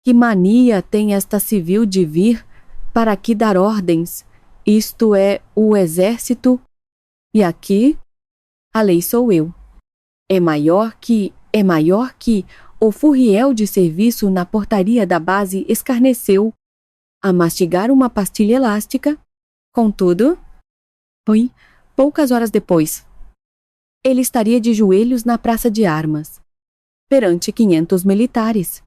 Que mania tem esta civil de vir para aqui dar ordens, isto é, o exército, e aqui a lei sou eu. É maior que, o furriel de serviço na portaria da base escarneceu a mastigar uma pastilha elástica. Contudo, foi poucas horas depois. Ele estaria de joelhos na praça de armas, perante 500 militares,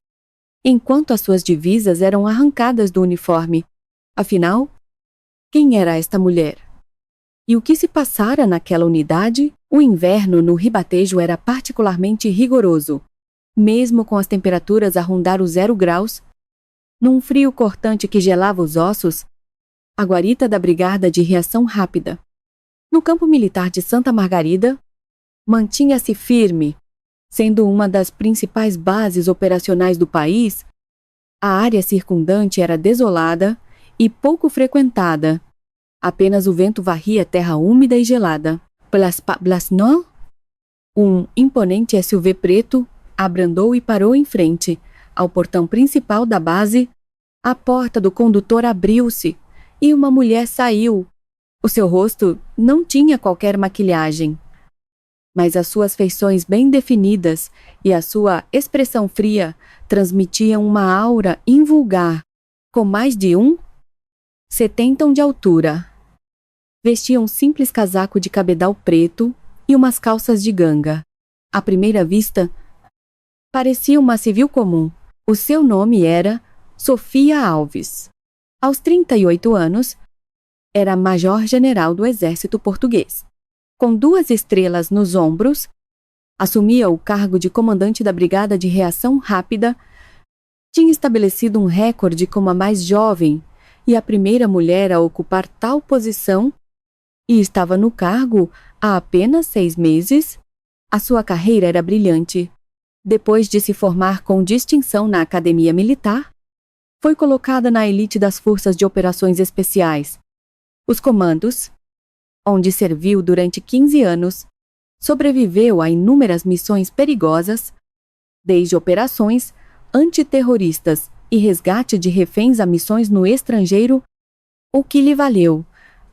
enquanto as suas divisas eram arrancadas do uniforme. Afinal, quem era esta mulher? E o que se passara naquela unidade? O inverno no Ribatejo era particularmente rigoroso, mesmo com as temperaturas a rondar os 0 graus. Num frio cortante que gelava os ossos, a guarita da Brigada de Reação Rápida, no campo militar de Santa Margarida, mantinha-se firme, sendo uma das principais bases operacionais do país. A área circundante era desolada e pouco frequentada. Apenas o vento varria terra úmida e gelada. Blasnon, um imponente SUV preto, abrandou e parou em frente ao portão principal da base. A porta do condutor abriu-se e uma mulher saiu. O seu rosto não tinha qualquer maquilhagem, mas as suas feições bem definidas e a sua expressão fria transmitiam uma aura invulgar, com mais de 1,70 de altura. Vestia um simples casaco de cabedal preto e umas calças de ganga. À primeira vista, parecia uma civil comum. O seu nome era Sofia Alves. Aos 38 anos, era major-general do exército português. Com 2 estrelas nos ombros, assumia o cargo de comandante da Brigada de Reação Rápida. Tinha estabelecido um recorde como a mais jovem e a primeira mulher a ocupar tal posição, e estava no cargo há apenas 6 meses. A sua carreira era brilhante. Depois de se formar com distinção na Academia Militar, foi colocada na elite das Forças de Operações Especiais, os comandos, onde serviu durante 15 anos. Sobreviveu a inúmeras missões perigosas, desde operações antiterroristas e resgate de reféns a missões no estrangeiro, o que lhe valeu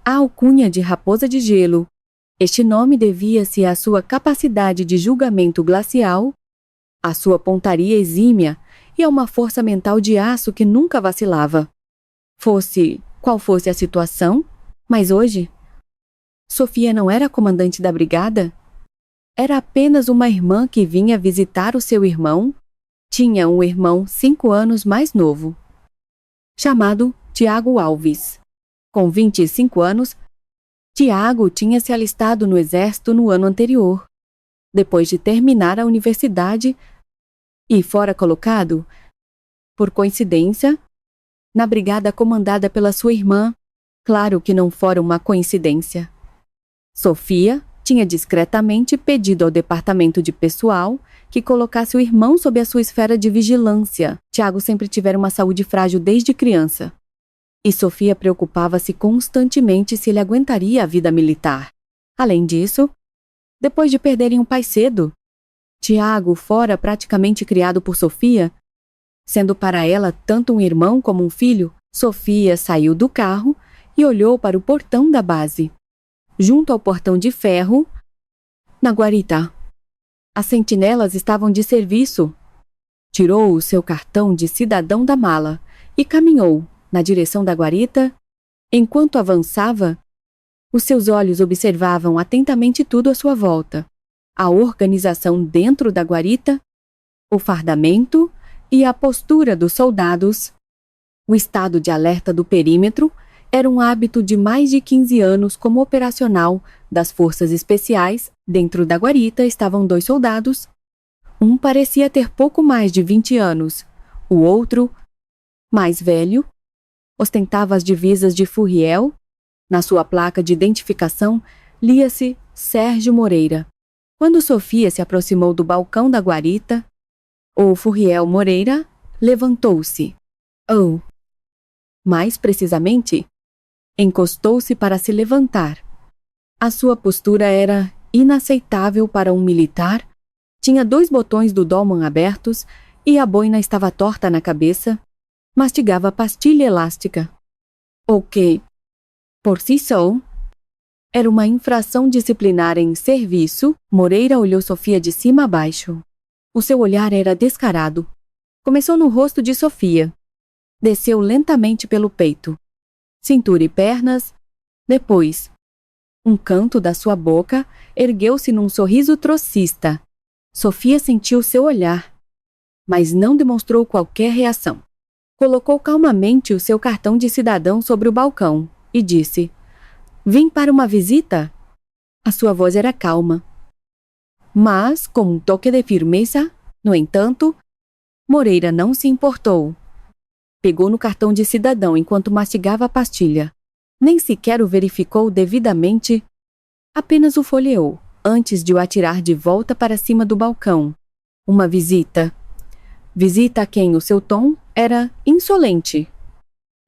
a alcunha de Raposa de Gelo. Este nome devia-se à sua capacidade de julgamento glacial, à sua pontaria exímia e a uma força mental de aço que nunca vacilava. Fosse qual fosse a situação, mas hoje, Sofia não era comandante da brigada. Era apenas uma irmã que vinha visitar o seu irmão. Tinha um irmão 5 anos mais novo, chamado Tiago Alves. Com 25 anos, Tiago tinha se alistado no exército no ano anterior, depois de terminar a universidade, e fora colocado, por coincidência, na brigada comandada pela sua irmã. Claro que não fora uma coincidência. Sofia tinha discretamente pedido ao departamento de pessoal que colocasse o irmão sob a sua esfera de vigilância. Tiago sempre tivera uma saúde frágil desde criança, e Sofia preocupava-se constantemente se ele aguentaria a vida militar. Além disso, depois de perderem um pai cedo, Tiago fora praticamente criado por Sofia, sendo para ela tanto um irmão como um filho. Sofia saiu do carro e olhou para o portão da base. Junto ao portão de ferro, na guarita, as sentinelas estavam de serviço. Tirou o seu cartão de cidadão da mala e caminhou na direção da guarita. Enquanto avançava, os seus olhos observavam atentamente tudo à sua volta: a organização dentro da guarita, o fardamento e a postura dos soldados. O estado de alerta do perímetro era um hábito de mais de 15 anos como operacional das Forças Especiais. Dentro da guarita estavam 2 soldados. Um parecia ter pouco mais de 20 anos. O outro, mais velho, ostentava as divisas de furriel. Na sua placa de identificação, lia-se Sérgio Moreira. Quando Sofia se aproximou do balcão da guarita, o furriel Moreira levantou-se. Mais precisamente, encostou-se para se levantar. A sua postura era inaceitável para um militar. Tinha 2 botões do dolman abertos e a boina estava torta na cabeça, mastigava pastilha elástica. O que, por si só, era uma infração disciplinar em serviço. Moreira olhou Sofia de cima a baixo. O seu olhar era descarado. Começou no rosto de Sofia. Desceu lentamente pelo peito, cintura e pernas. Depois, um canto da sua boca ergueu-se num sorriso trocista. Sofia sentiu seu olhar, mas não demonstrou qualquer reação. Colocou calmamente o seu cartão de cidadão sobre o balcão e disse: "Vim para uma visita?" A sua voz era calma, mas com um toque de firmeza. No entanto, Moreira não se importou. Pegou no cartão de cidadão enquanto mastigava a pastilha. Nem sequer o verificou devidamente, apenas o folheou, antes de o atirar de volta para cima do balcão. Uma visita. Visita a quem o seu tom era insolente.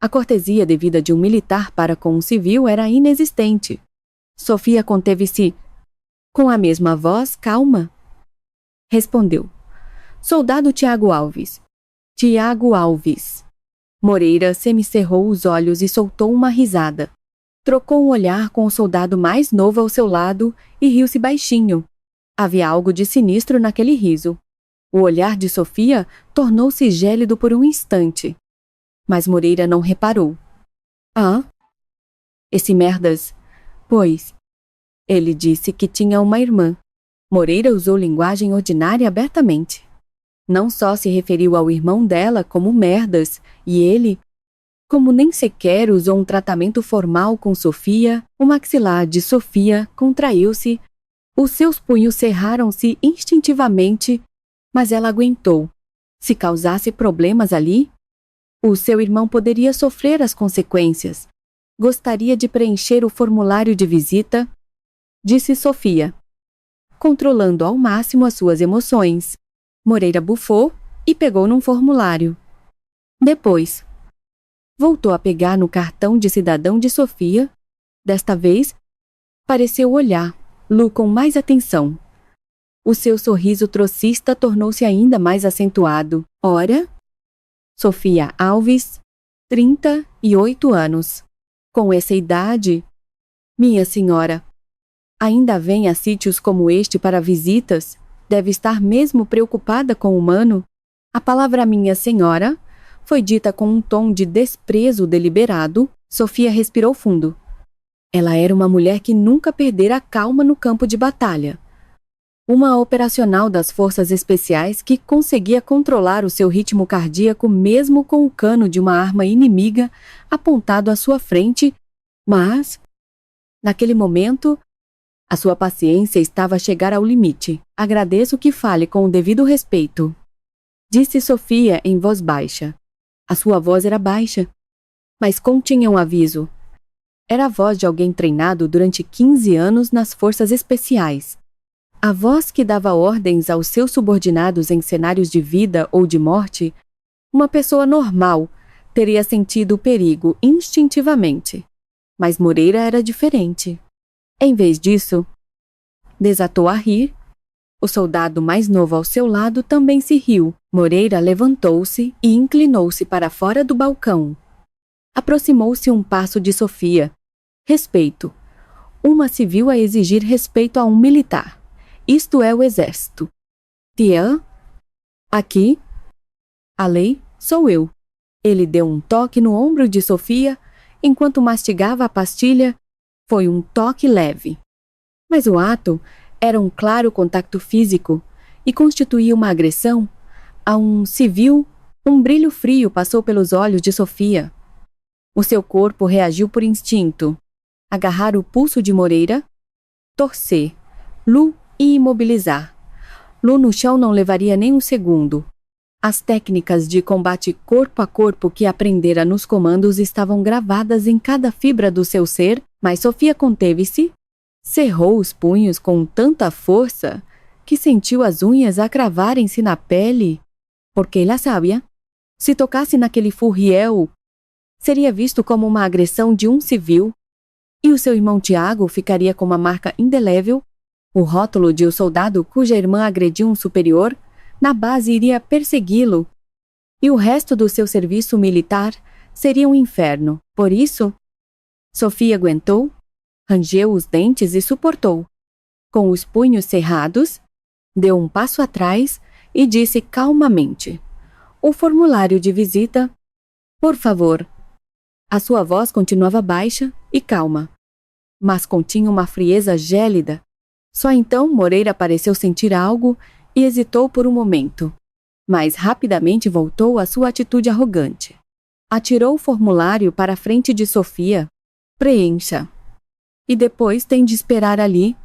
A cortesia devida de um militar para com um civil era inexistente. Sofia conteve-se. Com a mesma voz calma, respondeu: "Soldado Tiago Alves." Tiago Alves. Moreira semicerrou os olhos e soltou uma risada. Trocou um olhar com o soldado mais novo ao seu lado e riu-se baixinho. Havia algo de sinistro naquele riso. O olhar de Sofia tornou-se gélido por um instante. Mas Moreira não reparou. "Ah? Esse merdas. Pois." Ele disse que tinha uma irmã. Moreira usou linguagem ordinária abertamente. Não só se referiu ao irmão dela como merdas, e ele, como nem sequer usou um tratamento formal com Sofia, o maxilar de Sofia contraiu-se, os seus punhos cerraram-se instintivamente, mas ela aguentou. Se causasse problemas ali, o seu irmão poderia sofrer as consequências. Gostaria de preencher o formulário de visita, disse Sofia, controlando ao máximo as suas emoções. Moreira bufou e pegou num formulário. Depois, voltou a pegar no cartão de cidadão de Sofia. Desta vez, pareceu olhar Lu com mais atenção. O seu sorriso trocista tornou-se ainda mais acentuado. Ora, Sofia Alves, 38 anos. Com essa idade, minha senhora, ainda vem a sítios como este para visitas? Deve estar mesmo preocupada com o humano? A palavra minha senhora foi dita com um tom de desprezo deliberado. Sofia respirou fundo. Ela era uma mulher que nunca perdera a calma no campo de batalha. Uma operacional das forças especiais que conseguia controlar o seu ritmo cardíaco mesmo com o cano de uma arma inimiga apontado à sua frente, mas, naquele momento, a sua paciência estava a chegar ao limite. Agradeço que fale com o devido respeito, disse Sofia em voz baixa. A sua voz era baixa, mas continha um aviso. Era a voz de alguém treinado durante 15 anos nas forças especiais. A voz que dava ordens aos seus subordinados em cenários de vida ou de morte. Uma pessoa normal teria sentido o perigo instintivamente. Mas Moreira era diferente. Em vez disso, desatou a rir. O soldado mais novo ao seu lado também se riu. Moreira levantou-se e inclinou-se para fora do balcão. Aproximou-se um passo de Sofia. Respeito. Uma civil a exigir respeito a um militar. Isto é o exército. Tiã? Aqui? A lei sou eu. Ele deu um toque no ombro de Sofia enquanto mastigava a pastilha. Foi um toque leve. Mas o ato era um claro contato físico e constituía uma agressão. A um civil, um brilho frio passou pelos olhos de Sofia. O seu corpo reagiu por instinto. Agarrar o pulso de Moreira, torcer, Lu e imobilizar. Lu no chão não levaria nem um segundo. As técnicas de combate corpo a corpo que aprendera nos comandos estavam gravadas em cada fibra do seu ser, mas Sofia conteve-se, cerrou os punhos com tanta força que sentiu as unhas a cravarem-se na pele, porque ela sabia, se tocasse naquele furriel, seria visto como uma agressão de um civil, e o seu irmão Tiago ficaria com uma marca indelével, o rótulo de um soldado cuja irmã agrediu um superior, na base iria persegui-lo e o resto do seu serviço militar seria um inferno. Por isso, Sofia aguentou, rangeu os dentes e suportou. Com os punhos cerrados, deu um passo atrás e disse calmamente: "O formulário de visita, por favor." A sua voz continuava baixa e calma, mas continha uma frieza gélida. Só então Moreira pareceu sentir algo e hesitou por um momento, mas rapidamente voltou à sua atitude arrogante. Atirou o formulário para a frente de Sofia. "Preencha. E depois tem de esperar ali.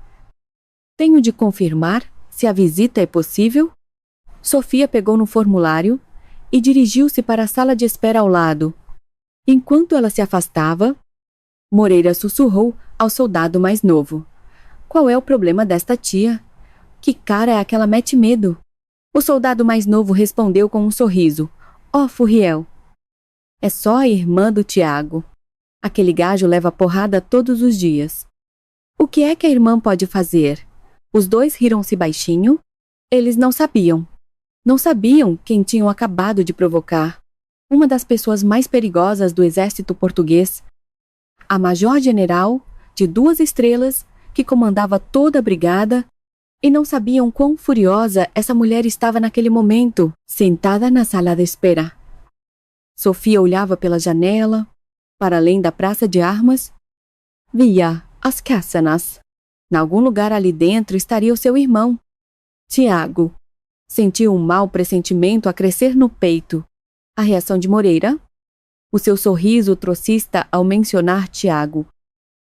Tenho de confirmar se a visita é possível." Sofia pegou no formulário e dirigiu-se para a sala de espera ao lado. Enquanto ela se afastava, Moreira sussurrou ao soldado mais novo: "Qual é o problema desta tia? Que cara é aquela mete medo?" O soldado mais novo respondeu com um sorriso: "Ó, Furriel, é só a irmã do Tiago. Aquele gajo leva porrada todos os dias." "O que é que a irmã pode fazer?" Os dois riram-se baixinho. Eles não sabiam. Não sabiam quem tinham acabado de provocar. Uma das pessoas mais perigosas do exército português. A major-general, de 2 estrelas, que comandava toda a brigada, e não sabiam quão furiosa essa mulher estava naquele momento, sentada na sala de espera. Sofia olhava pela janela, para além da praça de armas. Via as Cassanas. Em algum lugar ali dentro estaria o seu irmão, Tiago. Sentiu um mau pressentimento a crescer no peito. A reação de Moreira? O seu sorriso trocista ao mencionar Tiago.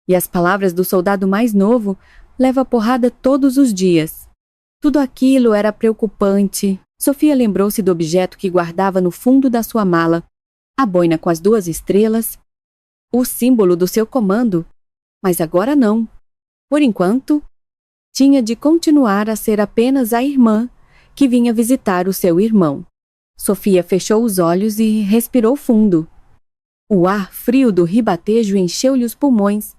E as palavras do soldado mais novo: "Leva porrada todos os dias." Tudo aquilo era preocupante. Sofia lembrou-se do objeto que guardava no fundo da sua mala, a boina com as 2 estrelas, o símbolo do seu comando. Mas agora não. Por enquanto, tinha de continuar a ser apenas a irmã que vinha visitar o seu irmão. Sofia fechou os olhos e respirou fundo. O ar frio do ribatejo encheu-lhe os pulmões,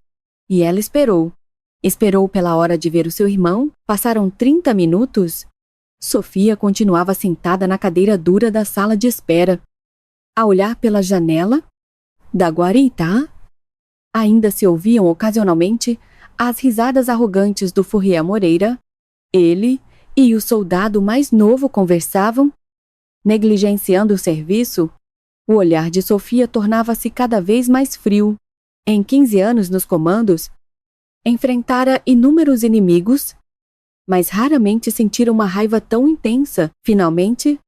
e ela esperou. Esperou pela hora de ver o seu irmão. Passaram 30 minutos. Sofia continuava sentada na cadeira dura da sala de espera, a olhar pela janela da guarita. Ainda se ouviam ocasionalmente as risadas arrogantes do Furriel Moreira. Ele e o soldado mais novo conversavam, negligenciando o serviço. O olhar de Sofia tornava-se cada vez mais frio. Em 15 anos nos comandos, enfrentara inúmeros inimigos, mas raramente sentira uma raiva tão intensa. Finalmente,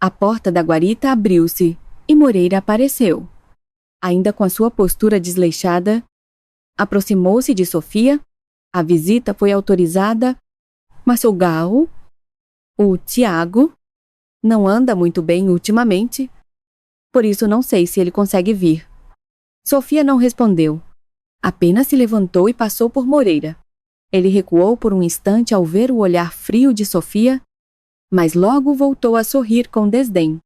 a porta da guarita abriu-se e Moreira apareceu. Ainda com a sua postura desleixada, aproximou-se de Sofia. A visita foi autorizada, mas o Gal, o Tiago, não anda muito bem ultimamente, por isso não sei se ele consegue vir." Sofia não respondeu. Apenas se levantou e passou por Moreira. Ele recuou por um instante ao ver o olhar frio de Sofia, mas logo voltou a sorrir com desdém,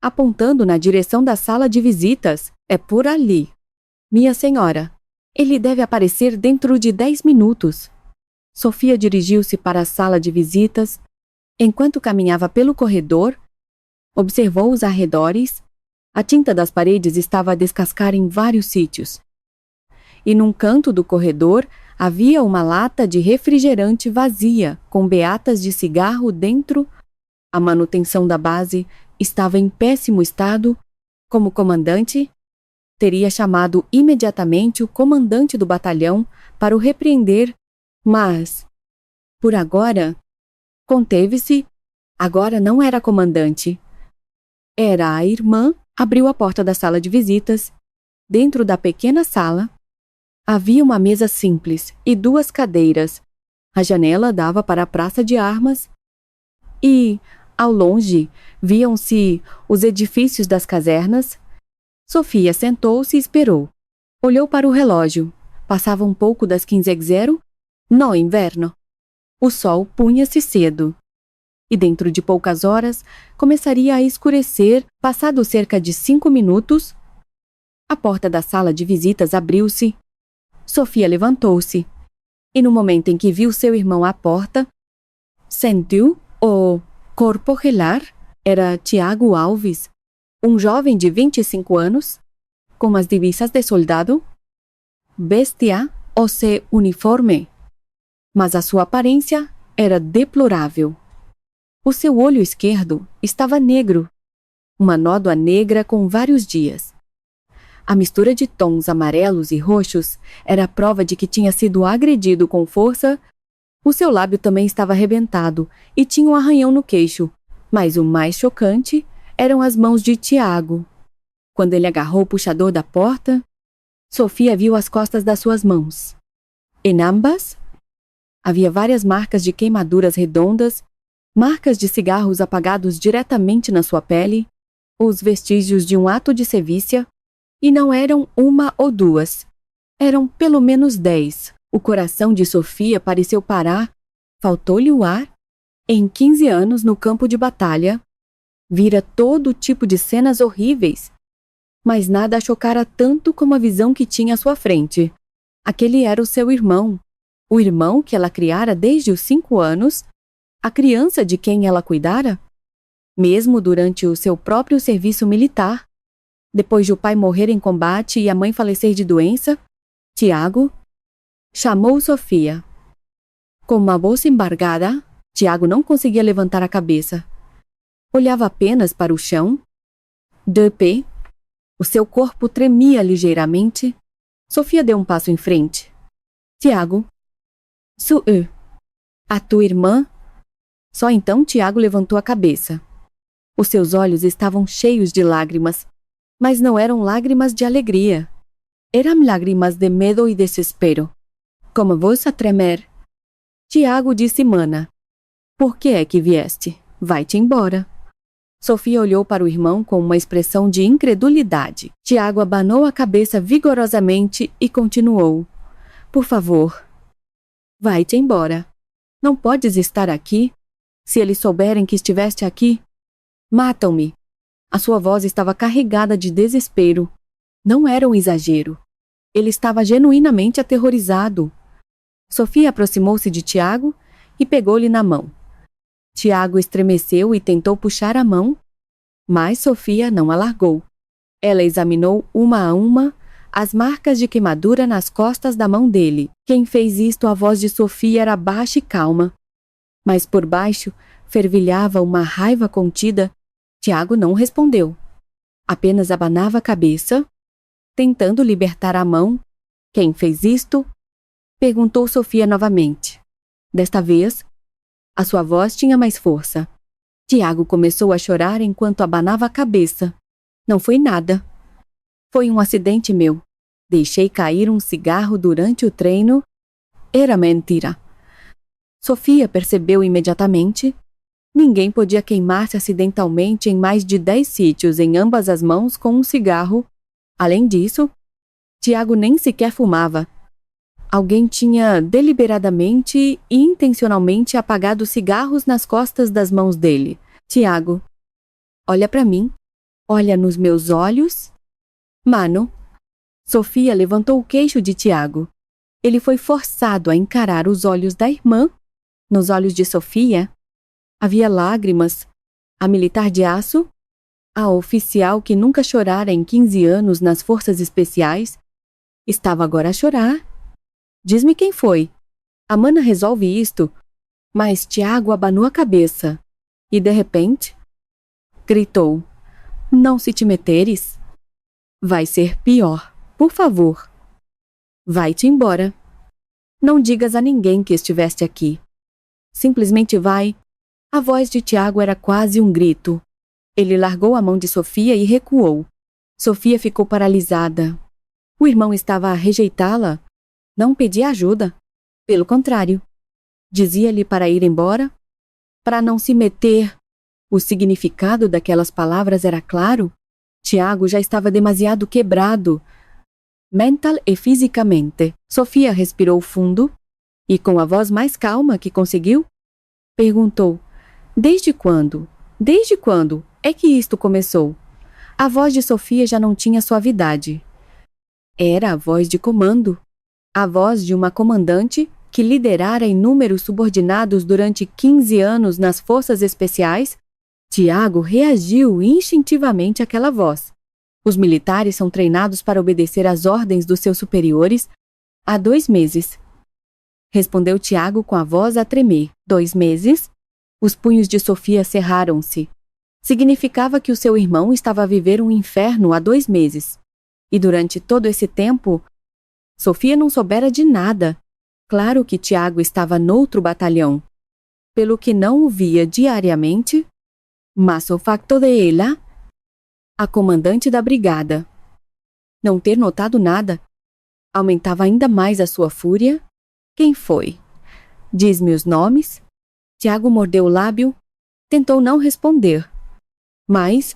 apontando na direção da sala de visitas. "É por ali. Minha senhora, ele deve aparecer dentro de 10 minutos." Sofia dirigiu-se para a sala de visitas. Enquanto caminhava pelo corredor, observou os arredores. A tinta das paredes estava a descascar em vários sítios. E num canto do corredor havia uma lata de refrigerante vazia, com beatas de cigarro dentro. A manutenção da base estava em péssimo estado. Como comandante, teria chamado imediatamente o comandante do batalhão para o repreender, mas, por agora, conteve-se. Agora não era comandante. Era a irmã. Abriu a porta da sala de visitas. Dentro da pequena sala, havia uma mesa simples e 2 cadeiras. A janela dava para a praça de armas e, ao longe, viam-se os edifícios das casernas. Sofia sentou-se e esperou. Olhou para o relógio. Passava um pouco das 15h. No inverno. O sol punha-se cedo. E dentro de poucas horas começaria a escurecer. Passados cerca de 5 minutos, a porta da sala de visitas abriu-se. Sofia levantou-se, e no momento em que viu seu irmão à porta, sentiu o corpo relar era Tiago Alves, um jovem de 25 anos, com as divisas de soldado, vestia o seu uniforme, mas a sua aparência era deplorável. O seu olho esquerdo estava negro, uma nódoa negra com vários dias. A mistura de tons amarelos e roxos era a prova de que tinha sido agredido com força. O seu lábio também estava arrebentado e tinha um arranhão no queixo, mas o mais chocante eram as mãos de Tiago. Quando ele agarrou o puxador da porta, Sofia viu as costas das suas mãos. Em ambas, havia várias marcas de queimaduras redondas, marcas de cigarros apagados diretamente na sua pele, os vestígios de um ato de sevícia, e não eram uma ou duas, eram pelo menos 10. O coração de Sofia pareceu parar, faltou-lhe o ar. Em 15 anos no campo de batalha, vira todo tipo de cenas horríveis, mas nada a chocara tanto como a visão que tinha à sua frente. Aquele era o seu irmão, o irmão que ela criara desde os 5 anos, a criança de quem ela cuidara. Mesmo durante o seu próprio serviço militar, depois de o pai morrer em combate e a mãe falecer de doença, Tiago chamou Sofia. Com uma voz embargada, Tiago não conseguia levantar a cabeça. Olhava apenas para o chão. De pé, o seu corpo tremia ligeiramente. Sofia deu um passo em frente. Tiago. Sue. A tua irmã? Só então Tiago levantou a cabeça. Os seus olhos estavam cheios de lágrimas, mas não eram lágrimas de alegria. Eram lágrimas de medo e desespero. Com a voz a tremer, Tiago disse: Mana, por que é que vieste? Vai-te embora. Sofia olhou para o irmão com uma expressão de incredulidade. Tiago abanou a cabeça vigorosamente e continuou: Por favor, vai-te embora. Não podes estar aqui. Se eles souberem que estiveste aqui, matam-me. A sua voz estava carregada de desespero. Não era um exagero. Ele estava genuinamente aterrorizado. Sofia aproximou-se de Tiago e pegou-lhe na mão. Tiago estremeceu e tentou puxar a mão, mas Sofia não a largou. Ela examinou uma a uma as marcas de queimadura nas costas da mão dele. Quem fez isto, a voz de Sofia era baixa e calma, mas por baixo fervilhava uma raiva contida. Tiago não respondeu. Apenas abanava a cabeça, tentando libertar a mão. Quem fez isto? Perguntou Sofia novamente. Desta vez, a sua voz tinha mais força. Tiago começou a chorar enquanto abanava a cabeça. Não foi nada. Foi um acidente meu. Deixei cair um cigarro durante o treino. Era mentira. Sofia percebeu imediatamente. Ninguém podia queimar-se acidentalmente em mais de 10 sítios em ambas as mãos com um cigarro. Além disso, Tiago nem sequer fumava. Alguém tinha deliberadamente e intencionalmente apagado cigarros nas costas das mãos dele. Tiago, olha para mim. Olha nos meus olhos. Mano. Sofia levantou o queixo de Tiago. Ele foi forçado a encarar os olhos da irmã. Nos olhos de Sofia havia lágrimas. A militar de aço, a oficial que nunca chorara em 15 anos nas forças especiais, estava agora a chorar. Diz-me quem foi. A mana resolve isto. Mas Tiago abanou a cabeça e, de repente, gritou: Não se te meteres. Vai ser pior. Por favor. Vai-te embora. Não digas a ninguém que estiveste aqui. Simplesmente vai. A voz de Tiago era quase um grito. Ele largou a mão de Sofia e recuou. Sofia ficou paralisada. O irmão estava a rejeitá-la. Não pedia ajuda. Pelo contrário. Dizia-lhe para ir embora, para não se meter. O significado daquelas palavras era claro. Tiago já estava demasiado quebrado, mental e fisicamente. Sofia respirou fundo e, com a voz mais calma que conseguiu, perguntou: Desde quando? Desde quando é que isto começou? A voz de Sofia já não tinha suavidade. Era a voz de comando. A voz de uma comandante que liderara inúmeros subordinados durante 15 anos nas forças especiais Tiago reagiu instintivamente àquela voz. Os militares são treinados para obedecer às ordens dos seus superiores há 2 meses. Respondeu Tiago com a voz a tremer. 2 meses? Os punhos de Sofia cerraram-se. Significava que o seu irmão estava a viver um inferno há 2 meses. E durante todo esse tempo, Sofia não soubera de nada. Claro que Tiago estava noutro batalhão, pelo que não o via diariamente, mas o facto de ela, a comandante da brigada, não ter notado nada, aumentava ainda mais a sua fúria. Quem foi? Diz-me os nomes. Tiago mordeu o lábio, tentou não responder, mas,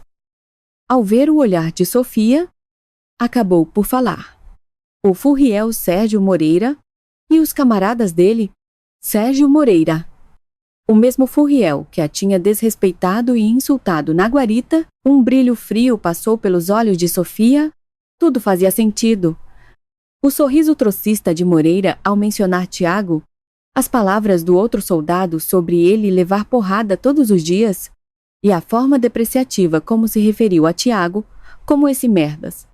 ao ver o olhar de Sofia, acabou por falar. O furriel Sérgio Moreira e os camaradas dele, Sérgio Moreira. O mesmo furriel que a tinha desrespeitado e insultado na guarita. Um brilho frio passou pelos olhos de Sofia. Tudo fazia sentido. O sorriso trocista de Moreira ao mencionar Tiago, as palavras do outro soldado sobre ele levar porrada todos os dias, e a forma depreciativa como se referiu a Tiago, como esse merdas.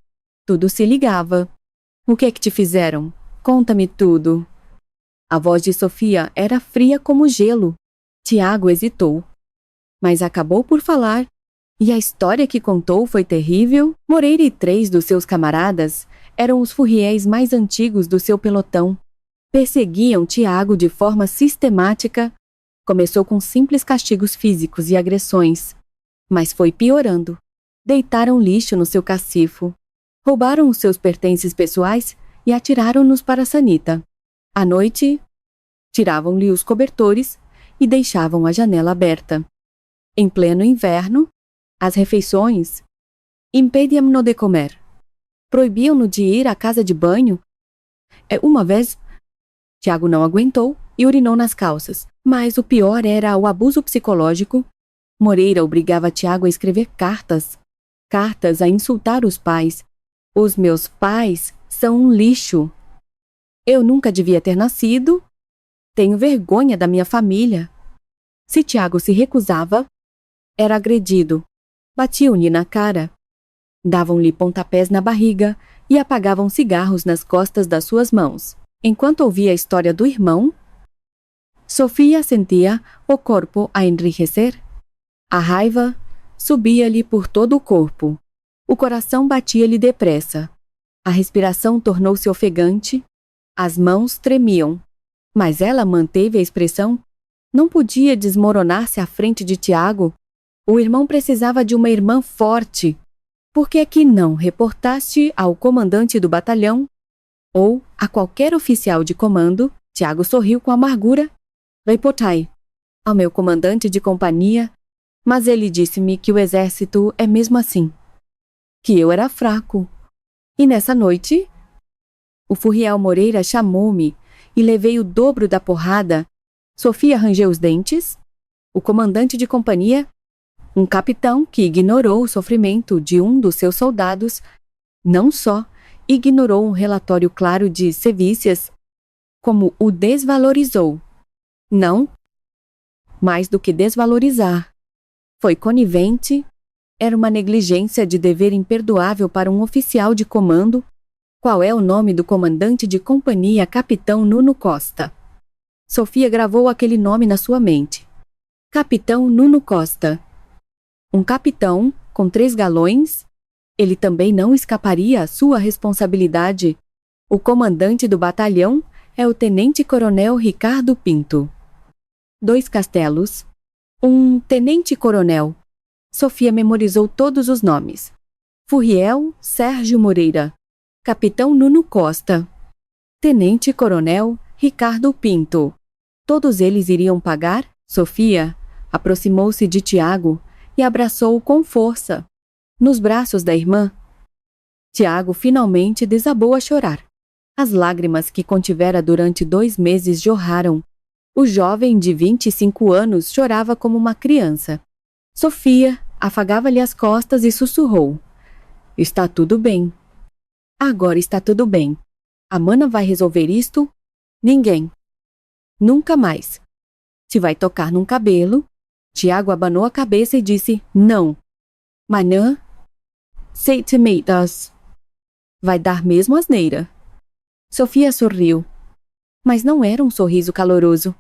Tudo se ligava. O que é que te fizeram? Conta-me tudo. A voz de Sofia era fria como gelo. Tiago hesitou, mas acabou por falar, e a história que contou foi terrível. Moreira e 3 dos seus camaradas eram os furriéis mais antigos do seu pelotão. Perseguiam Tiago de forma sistemática. Começou com simples castigos físicos e agressões, mas foi piorando. Deitaram lixo no seu cacifo, roubaram os seus pertences pessoais e atiraram-nos para a sanita. À noite, tiravam-lhe os cobertores e deixavam a janela aberta. Em pleno inverno, as refeições impediam-no de comer. Proibiam-no de ir à casa de banho. Uma vez, Tiago não aguentou e urinou nas calças. Mas o pior era o abuso psicológico. Moreira obrigava Tiago a escrever cartas a insultar os pais. Os meus pais são um lixo. Eu nunca devia ter nascido. Tenho vergonha da minha família. Se Tiago se recusava, era agredido. Batiam-lhe na cara. Davam-lhe pontapés na barriga e apagavam cigarros nas costas das suas mãos. Enquanto ouvia a história do irmão, Sofia sentia o corpo a enrijecer. A raiva subia-lhe por todo o corpo. O coração batia-lhe depressa. A respiração tornou-se ofegante. As mãos tremiam. Mas ela manteve a expressão. Não podia desmoronar-se à frente de Tiago. O irmão precisava de uma irmã forte. Por que é que não reportaste ao comandante do batalhão ou a qualquer oficial de comando? Tiago sorriu com amargura. Reportai ao meu comandante de companhia, mas ele disse-me que o exército é mesmo assim, que eu era fraco. E nessa noite, o furriel Moreira chamou-me e levei o dobro da porrada. Sofia rangeu os dentes. O comandante de companhia, um capitão que ignorou o sofrimento de um dos seus soldados, não só ignorou um relatório claro de sevícias, como o desvalorizou. Não, mais do que desvalorizar. Foi conivente, era uma negligência de dever imperdoável para um oficial de comando. Qual é o nome do comandante de companhia, Capitão Nuno Costa? Sofia gravou aquele nome na sua mente. Capitão Nuno Costa. Um capitão com 3 galões. Ele também não escaparia à sua responsabilidade. O comandante do batalhão é o tenente-coronel Ricardo Pinto. 2 castelos. Um tenente-coronel. Sofia memorizou todos os nomes. Furriel Sérgio Moreira. Capitão Nuno Costa. Tenente-coronel Ricardo Pinto. Todos eles iriam pagar? Sofia aproximou-se de Tiago e abraçou-o com força. Nos braços da irmã, Tiago finalmente desabou a chorar. As lágrimas que contivera durante 2 meses jorraram. O jovem de 25 anos chorava como uma criança. Sofia afagava-lhe as costas e sussurrou. Está tudo bem. Agora está tudo bem. A mana vai resolver isto? Ninguém. Nunca mais. Se vai tocar num cabelo, Tiago abanou a cabeça e disse: Não. Manhã, say to meet us. Vai dar mesmo asneira. Sofia sorriu. Mas não era um sorriso caloroso.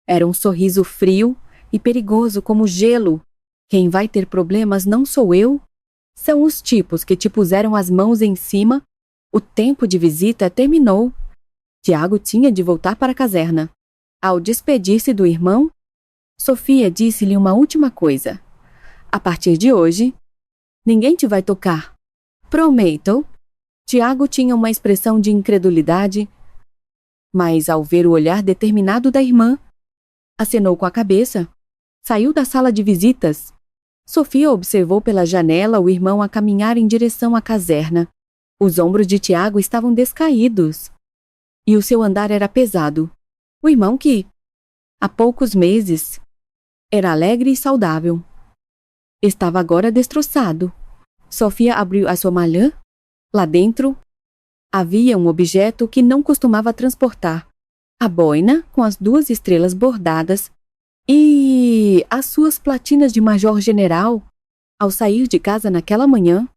Era um sorriso frio e perigoso como gelo. Quem vai ter problemas não sou eu. São os tipos que te puseram as mãos em cima. O tempo de visita terminou. Tiago tinha de voltar para a caserna. Ao despedir-se do irmão, Sofia disse-lhe uma última coisa. A partir de hoje, ninguém te vai tocar. Prometo. Tiago tinha uma expressão de incredulidade, mas ao ver o olhar determinado da irmã, acenou com a cabeça. Saiu da sala de visitas. Sofia observou pela janela o irmão a caminhar em direção à caserna. Os ombros de Tiago estavam descaídos e o seu andar era pesado. O irmão que, há poucos meses, era alegre e saudável, estava agora destroçado. Sofia abriu a sua malhã. Lá dentro, havia um objeto que não costumava transportar. A boina com as 2 estrelas bordadas e as suas platinas de major-general. Ao sair de casa naquela manhã,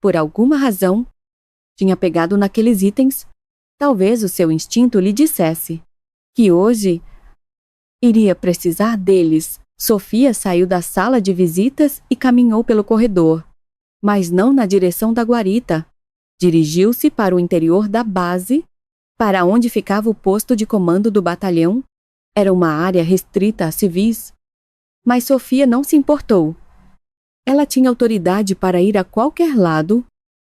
por alguma razão, tinha pegado naqueles itens. Talvez o seu instinto lhe dissesse que hoje iria precisar deles. Sofia saiu da sala de visitas e caminhou pelo corredor, mas não na direção da guarita. Dirigiu-se para o interior da base, para onde ficava o posto de comando do batalhão. Era uma área restrita a civis, mas Sofia não se importou. Ela tinha autoridade para ir a qualquer lado.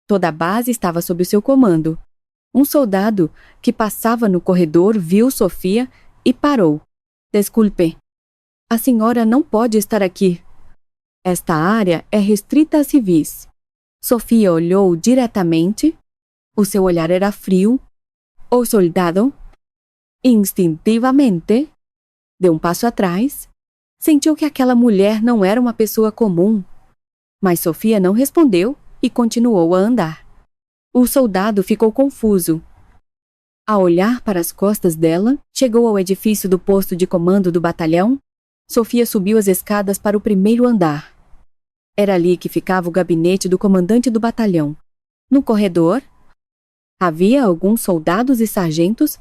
Toda a base estava sob o seu comando. Um soldado que passava no corredor viu Sofia e parou. Desculpe, a senhora não pode estar aqui. Esta área é restrita a civis. Sofia olhou diretamente. O seu olhar era frio. O soldado, instintivamente, deu um passo atrás. Sentiu que aquela mulher não era uma pessoa comum. Mas Sofia não respondeu e continuou a andar. O soldado ficou confuso. Ao olhar para as costas dela, chegou ao edifício do posto de comando do batalhão. Sofia subiu as escadas para o primeiro andar. Era ali que ficava o gabinete do comandante do batalhão. No corredor, havia alguns soldados e sargentos.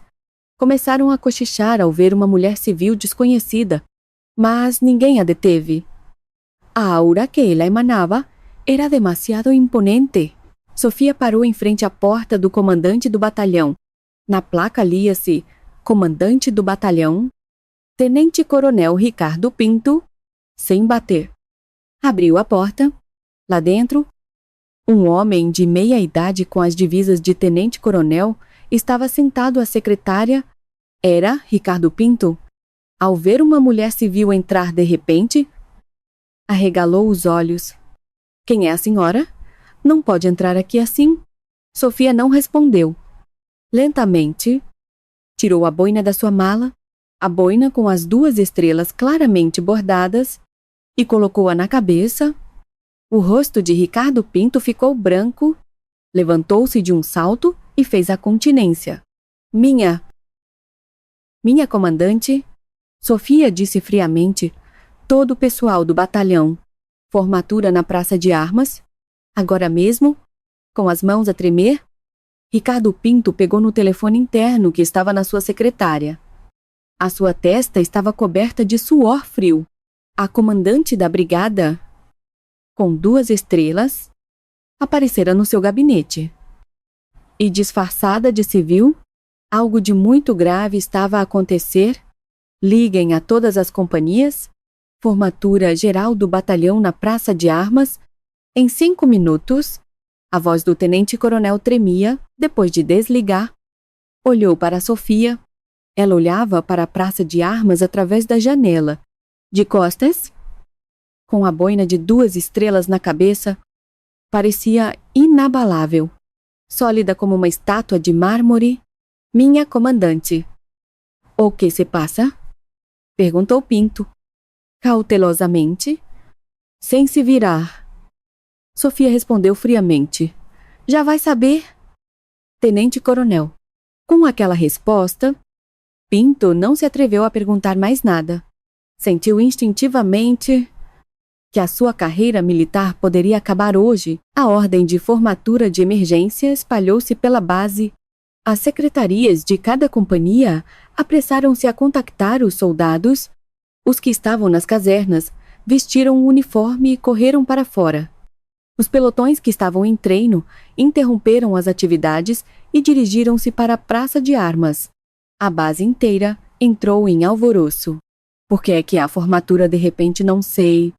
Começaram a cochichar ao ver uma mulher civil desconhecida, mas ninguém a deteve. A aura que ela emanava era demasiado imponente. Sofia parou em frente à porta do comandante do batalhão. Na placa lia-se: Comandante do batalhão, Tenente Coronel Ricardo Pinto, sem bater. Abriu a porta. Lá dentro, um homem de meia idade com as divisas de tenente-coronel estava sentado à secretária. Era Ricardo Pinto. Ao ver uma mulher civil entrar de repente, arregalou os olhos. Quem é a senhora? Não pode entrar aqui assim. Sofia não respondeu. Lentamente, tirou a boina da sua mala, a boina com as 2 estrelas claramente bordadas, e colocou-a na cabeça. O rosto de Ricardo Pinto ficou branco, levantou-se de um salto e fez a continência. Minha comandante, Sofia disse friamente. Todo o pessoal do batalhão. Formatura na praça de armas. Agora mesmo, com as mãos a tremer, Ricardo Pinto pegou no telefone interno que estava na sua secretária. A sua testa estava coberta de suor frio. A comandante da brigada, com 2 estrelas, aparecera no seu gabinete. E disfarçada de civil, algo de muito grave estava a acontecer. Liguem a todas as companhias. Formatura geral do batalhão na praça de armas. Em 5 minutos, a voz do tenente-coronel tremia. Depois de desligar, olhou para Sofia. Ela olhava para a praça de armas através da janela. De costas, com a boina de 2 estrelas na cabeça, parecia inabalável, sólida como uma estátua de mármore. Minha comandante. O que se passa? Perguntou Pinto, cautelosamente, sem se virar. Sofia respondeu friamente. Já vai saber. Tenente-coronel. Com aquela resposta, Pinto não se atreveu a perguntar mais nada. Sentiu instintivamente que a sua carreira militar poderia acabar hoje. A ordem de formatura de emergência espalhou-se pela base. As secretarias de cada companhia apressaram-se a contactar os soldados. Os que estavam nas casernas vestiram o uniforme e correram para fora. Os pelotões que estavam em treino interromperam as atividades e dirigiram-se para a praça de armas. A base inteira entrou em alvoroço. Por que é que há formatura de repente? Não sei.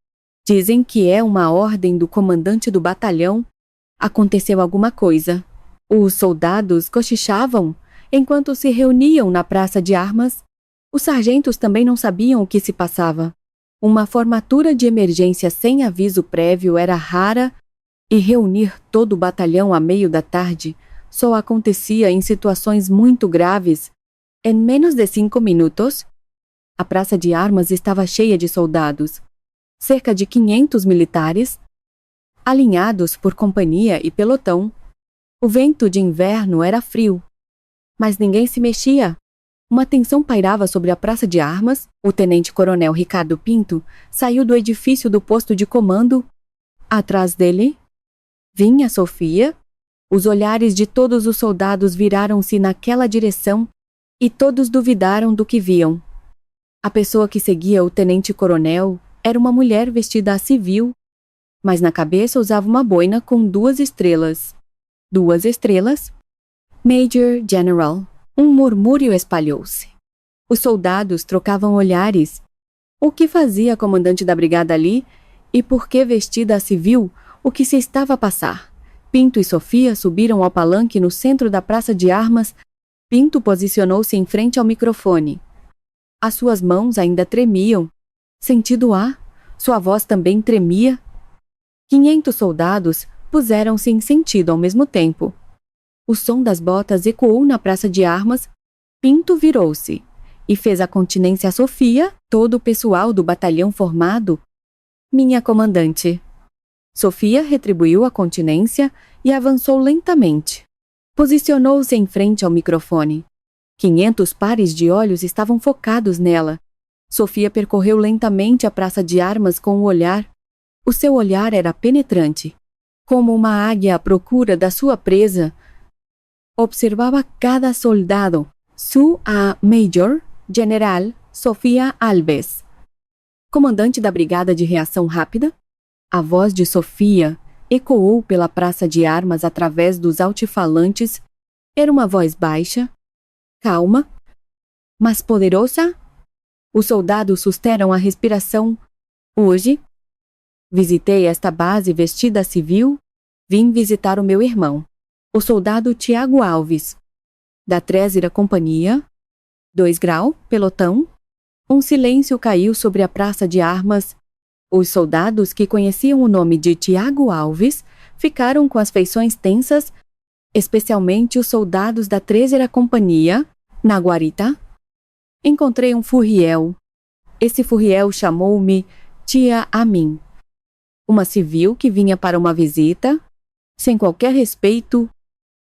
Dizem que é uma ordem do comandante do batalhão. Aconteceu alguma coisa. Os soldados cochichavam enquanto se reuniam na praça de armas. Os sargentos também não sabiam o que se passava. Uma formatura de emergência sem aviso prévio era rara e reunir todo o batalhão à meio da tarde só acontecia em situações muito graves. Em menos de 5 minutos, a praça de armas estava cheia de soldados. Cerca de 500 militares, alinhados por companhia e pelotão. O vento de inverno era frio, mas ninguém se mexia. Uma tensão pairava sobre a praça de armas. O tenente-coronel Ricardo Pinto saiu do edifício do posto de comando. Atrás dele vinha Sofia. Os olhares de todos os soldados viraram-se naquela direção e todos duvidaram do que viam. A pessoa que seguia o tenente-coronel era uma mulher vestida a civil, mas na cabeça usava uma boina com 2 estrelas. 2 estrelas? Major General. Um murmúrio espalhou-se. Os soldados trocavam olhares. O que fazia a comandante da brigada ali? E por que vestida a civil? O que se estava a passar? Pinto e Sofia subiram ao palanque no centro da praça de armas. Pinto posicionou-se em frente ao microfone. As suas mãos ainda tremiam. Sentido ar, sua voz também tremia. 500 soldados puseram-se em sentido ao mesmo tempo. O som das botas ecoou na praça de armas. Pinto virou-se e fez a continência a Sofia, todo o pessoal do batalhão formado. Minha comandante. Sofia retribuiu a continência e avançou lentamente. Posicionou-se em frente ao microfone. 500 pares de olhos estavam focados nela. Sofia percorreu lentamente a praça de armas com o olhar. O seu olhar era penetrante. Como uma águia à procura da sua presa, observava cada soldado. Sua Major General Sofia Alves, comandante da Brigada de Reação Rápida. A voz de Sofia ecoou pela praça de armas através dos altifalantes. Era uma voz baixa, calma, mas poderosa. Os soldados susteram a respiração. Hoje, visitei esta base vestida civil. Vim visitar o meu irmão, o soldado Tiago Alves, da 3ª Companhia, 2 Grau, pelotão. Um silêncio caiu sobre a praça de armas. Os soldados que conheciam o nome de Tiago Alves ficaram com as feições tensas, especialmente os soldados da 3ª Companhia, na guarita. Encontrei um furriel. Esse furriel chamou-me Tia Amin, uma civil que vinha para uma visita, sem qualquer respeito,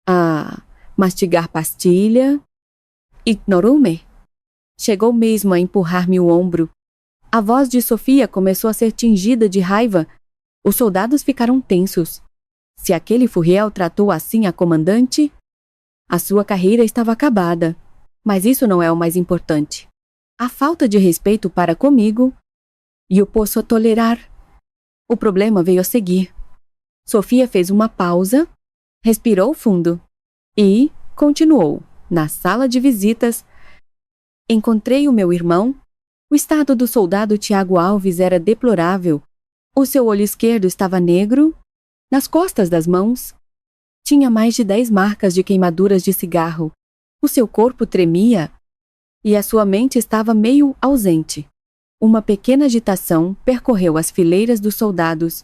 a mastigar pastilha. Ignorou-me. Chegou mesmo a empurrar-me o ombro. A voz de Sofia começou a ser tingida de raiva. Os soldados ficaram tensos. Se aquele furriel tratou assim a comandante, a sua carreira estava acabada. Mas isso não é o mais importante. A falta de respeito para comigo, e eu posso tolerar. O problema veio a seguir. Sofia fez uma pausa, respirou fundo e continuou. Na sala de visitas, encontrei o meu irmão. O estado do soldado Tiago Alves era deplorável. O seu olho esquerdo estava negro. Nas costas das mãos, tinha mais de 10 marcas de queimaduras de cigarro. O seu corpo tremia e a sua mente estava meio ausente. Uma pequena agitação percorreu as fileiras dos soldados.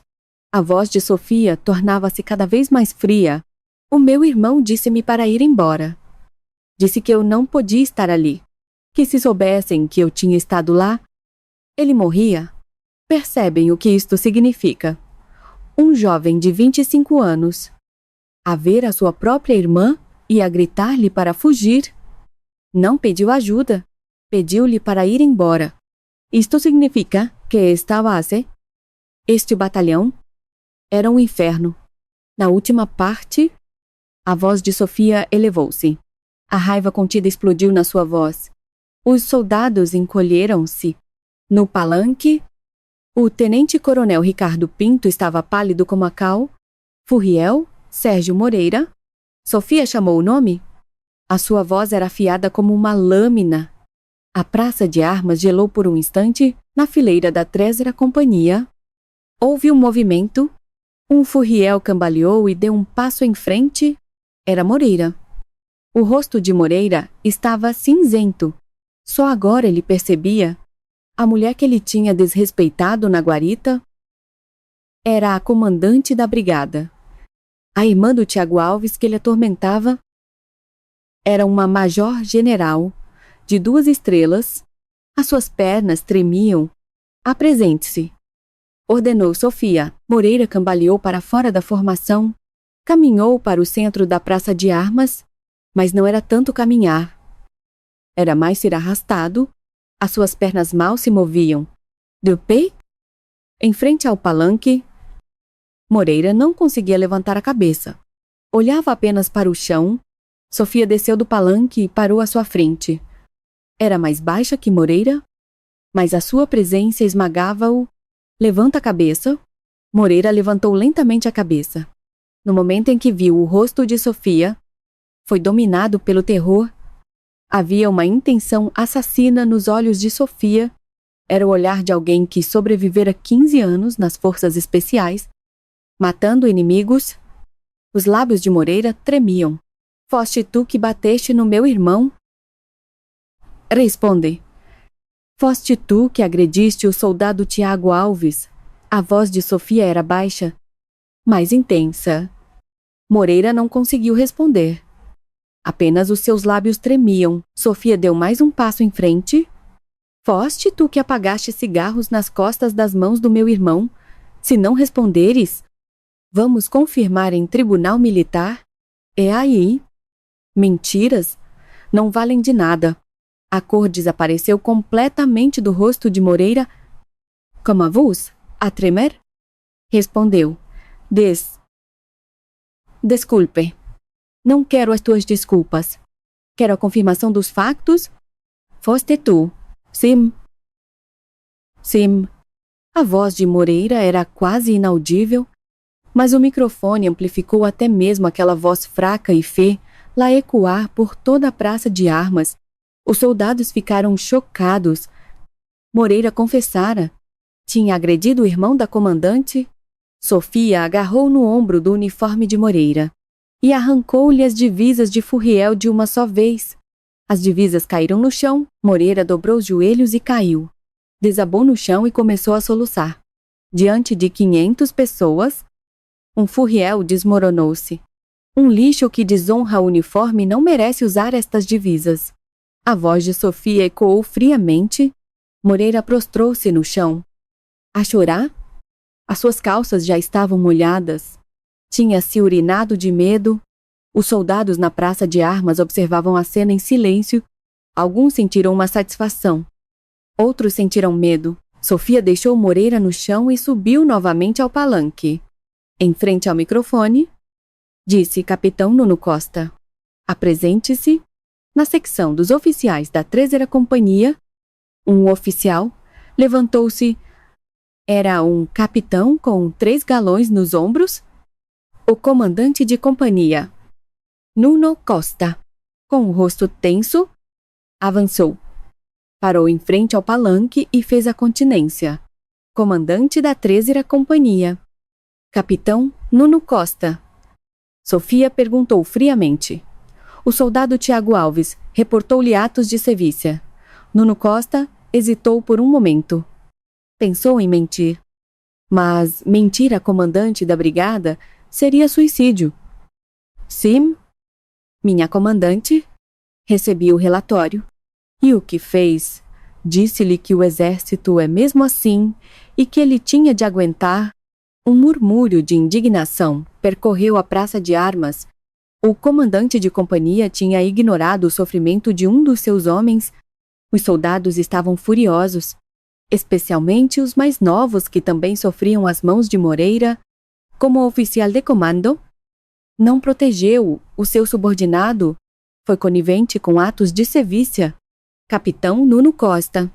A voz de Sofia tornava-se cada vez mais fria. O meu irmão disse-me para ir embora. Disse que eu não podia estar ali, que se soubessem que eu tinha estado lá, ele morria. Percebem o que isto significa? Um jovem de 25 anos, a ver a sua própria irmã e a gritar-lhe para fugir. Não pediu ajuda, pediu-lhe para ir embora. Isto significa que esta base, este batalhão, era um inferno. Na última parte, a voz de Sofia elevou-se. A raiva contida explodiu na sua voz. Os soldados encolheram-se. No palanque, o tenente-coronel Ricardo Pinto estava pálido como a cal. Furriel, Sérgio Moreira. Sofia chamou o nome? A sua voz era afiada como uma lâmina. A praça de armas gelou por um instante na fileira da 3ª Companhia. Houve um movimento. Um Furriel cambaleou e deu um passo em frente. Era Moreira. O rosto de Moreira estava cinzento. Só agora ele percebia. A mulher que ele tinha desrespeitado na guarita era a comandante da brigada. A irmã do Tiago Alves que ele atormentava era uma major-general de 2 estrelas. As suas pernas tremiam. Apresente-se, ordenou Sofia. Moreira cambaleou para fora da formação, caminhou para o centro da praça de armas, mas não era tanto caminhar. Era mais ser arrastado. As suas pernas mal se moviam. De pé? Em frente ao palanque, Moreira não conseguia levantar a cabeça. Olhava apenas para o chão. Sofia desceu do palanque e parou à sua frente. Era mais baixa que Moreira, mas a sua presença esmagava-o. Levanta a cabeça. Moreira levantou lentamente a cabeça. No momento em que viu o rosto de Sofia, foi dominado pelo terror. Havia uma intenção assassina nos olhos de Sofia. Era o olhar de alguém que sobrevivera 15 anos nas forças especiais, matando inimigos. Os lábios de Moreira tremiam. Foste tu que bateste no meu irmão? Responde. Foste tu que agrediste o soldado Tiago Alves? A voz de Sofia era baixa, mais intensa. Moreira não conseguiu responder. Apenas os seus lábios tremiam. Sofia deu mais um passo em frente. Foste tu que apagaste cigarros nas costas das mãos do meu irmão? Se não responderes, vamos confirmar em tribunal militar. É aí. Mentiras não valem de nada. A cor desapareceu completamente do rosto de Moreira. Como a voz? A tremer? Respondeu. Desculpe. Não quero as tuas desculpas. Quero a confirmação dos factos. Foste tu. Sim. Sim. A voz de Moreira era quase inaudível, mas o microfone amplificou até mesmo aquela voz fraca e fê, lá ecoar por toda a praça de armas. Os soldados ficaram chocados. Moreira confessara. Tinha agredido o irmão da comandante. Sofia agarrou no ombro do uniforme de Moreira e arrancou-lhe as divisas de Furriel de uma só vez. As divisas caíram no chão. Moreira dobrou os joelhos e caiu. Desabou no chão e começou a soluçar. Diante de 500 pessoas, um Furriel desmoronou-se. Um lixo que desonra o uniforme não merece usar estas divisas. A voz de Sofia ecoou friamente. Moreira prostrou-se no chão. A chorar? As suas calças já estavam molhadas. Tinha se urinado de medo. Os soldados na praça de armas observavam a cena em silêncio. Alguns sentiram uma satisfação. Outros sentiram medo. Sofia deixou Moreira no chão e subiu novamente ao palanque. Em frente ao microfone, disse Capitão Nuno Costa. Apresente-se. Na secção dos oficiais da 3ª Companhia, um oficial levantou-se. Era um capitão com 3 galões nos ombros. O comandante de companhia, Nuno Costa, com o rosto tenso, avançou. Parou em frente ao palanque e fez a continência. Comandante da 3ª Companhia, Capitão Nuno Costa. Sofia perguntou friamente. O soldado Tiago Alves reportou-lhe atos de sevícia. Nuno Costa hesitou por um momento. Pensou em mentir. Mas mentir à comandante da brigada seria suicídio. Sim, minha comandante. Recebi o relatório. E o que fez? Disse-lhe que o exército é mesmo assim e que ele tinha de aguentar. Um murmúrio de indignação percorreu a praça de armas. O comandante de companhia tinha ignorado o sofrimento de um dos seus homens. Os soldados estavam furiosos. especialmente os mais novos que também sofriam as mãos de Moreira, como oficial de comando, não protegeu o seu subordinado, foi conivente com atos de sevícia. Capitão Nuno Costa.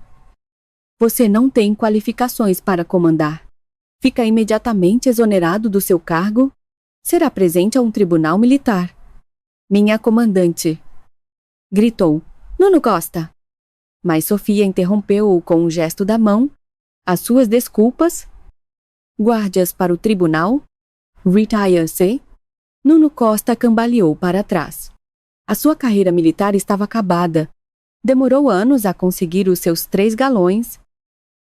Você não tem qualificações para comandar. Fica imediatamente exonerado do seu cargo. Será presente a um tribunal militar. Minha comandante. Gritou. Nuno Costa. Mas Sofia interrompeu-o com um gesto da mão. As suas desculpas. Guardas para o tribunal. Retire-se. Nuno Costa cambaleou para trás. A sua carreira militar estava acabada. Demorou anos a conseguir os seus 3 galões,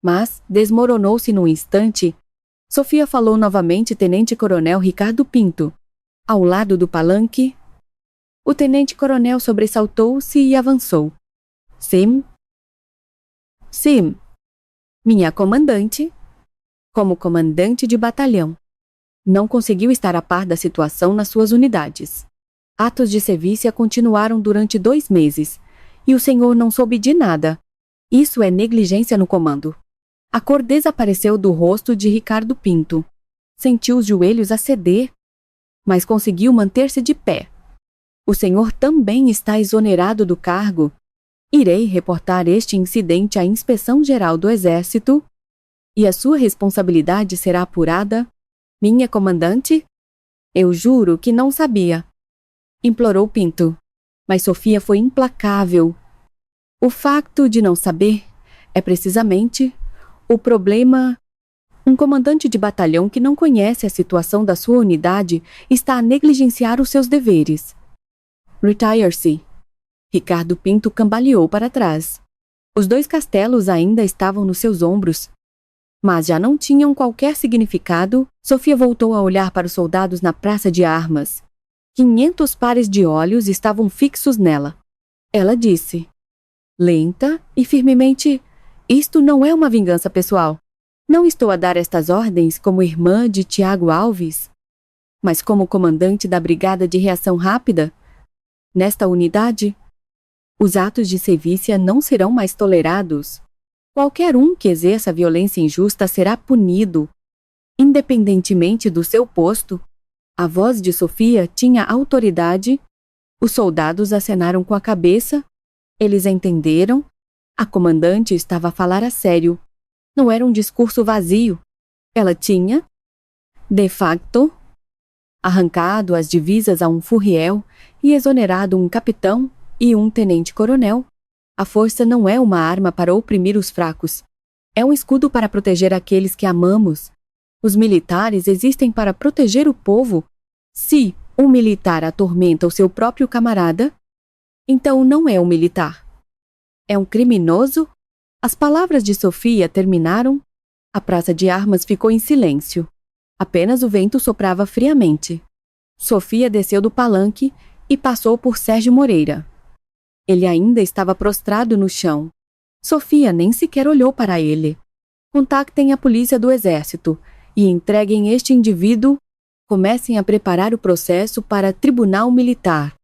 mas desmoronou-se num instante. Sofia falou novamente tenente-coronel Ricardo Pinto. Ao lado do palanque, o tenente-coronel sobressaltou-se e avançou. Sim. Sim. Minha comandante, como comandante de batalhão, não conseguiu estar a par da situação nas suas unidades. Atos de sevícia continuaram durante 2 meses, e o senhor não soube de nada. Isso é negligência no comando. A cor desapareceu do rosto de Ricardo Pinto. Sentiu os joelhos a ceder, mas conseguiu manter-se de pé. O senhor também está exonerado do cargo. Irei reportar este incidente à Inspeção-Geral do Exército e a sua responsabilidade será apurada. Minha comandante? Eu juro que não sabia. Implorou Pinto. Mas Sofia foi implacável. O facto de não saber é precisamente o problema. Um comandante de batalhão que não conhece a situação da sua unidade está a negligenciar os seus deveres. Retire-se. Ricardo Pinto cambaleou para trás. Os 2 castelos ainda estavam nos seus ombros, mas já não tinham qualquer significado. Sofia voltou a olhar para os soldados na praça de armas. 500 pares de olhos estavam fixos nela. Ela disse, lenta e firmemente, isto não é uma vingança pessoal. Não estou a dar estas ordens como irmã de Tiago Alves, mas como comandante da Brigada de Reação Rápida. Nesta unidade, os atos de sevícia não serão mais tolerados. Qualquer um que exerça violência injusta será punido, independentemente do seu posto. A voz de Sofia tinha autoridade. Os soldados acenaram com a cabeça. Eles entenderam. A comandante estava a falar a sério. Não era um discurso vazio. Ela tinha, de facto, arrancado as divisas a um furriel e exonerado um capitão e um tenente-coronel. A força não é uma arma para oprimir os fracos. É um escudo para proteger aqueles que amamos. Os militares existem para proteger o povo. Se um militar atormenta o seu próprio camarada, então não é um militar. É um criminoso? As palavras de Sofia terminaram. A praça de armas ficou em silêncio. Apenas o vento soprava friamente. Sofia desceu do palanque e passou por Sérgio Moreira. Ele ainda estava prostrado no chão. Sofia nem sequer olhou para ele. Contactem a polícia do exército e entreguem este indivíduo. Comecem a preparar o processo para tribunal militar.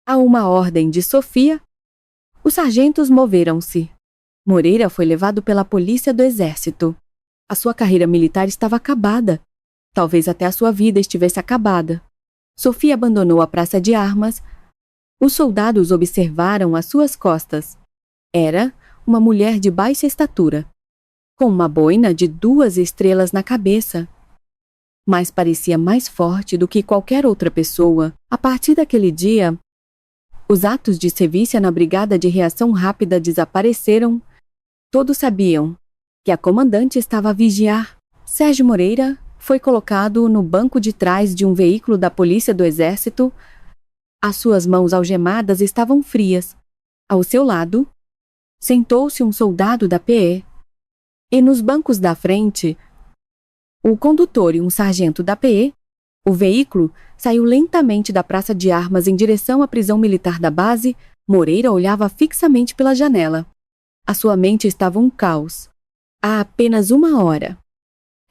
A uma ordem de Sofia, os sargentos moveram-se. Moreira foi levado pela polícia do exército. A sua carreira militar estava acabada. Talvez até a sua vida estivesse acabada. Sofia abandonou a praça de armas. Os soldados observaram as suas costas. Era uma mulher de baixa estatura, com uma boina de 2 estrelas na cabeça. Mas parecia mais forte do que qualquer outra pessoa. A partir daquele dia, os atos de sevícia na Brigada de Reação Rápida desapareceram. Todos sabiam que a comandante estava a vigiar. Sérgio Moreira foi colocado no banco de trás de um veículo da polícia do exército. As suas mãos algemadas estavam frias. Ao seu lado, sentou-se um soldado da PE. E nos bancos da frente, o condutor e um sargento da PE. O veículo saiu lentamente da praça de armas em direção à prisão militar da base. Moreira olhava fixamente pela janela. A sua mente estava um caos. Há apenas 1 hora.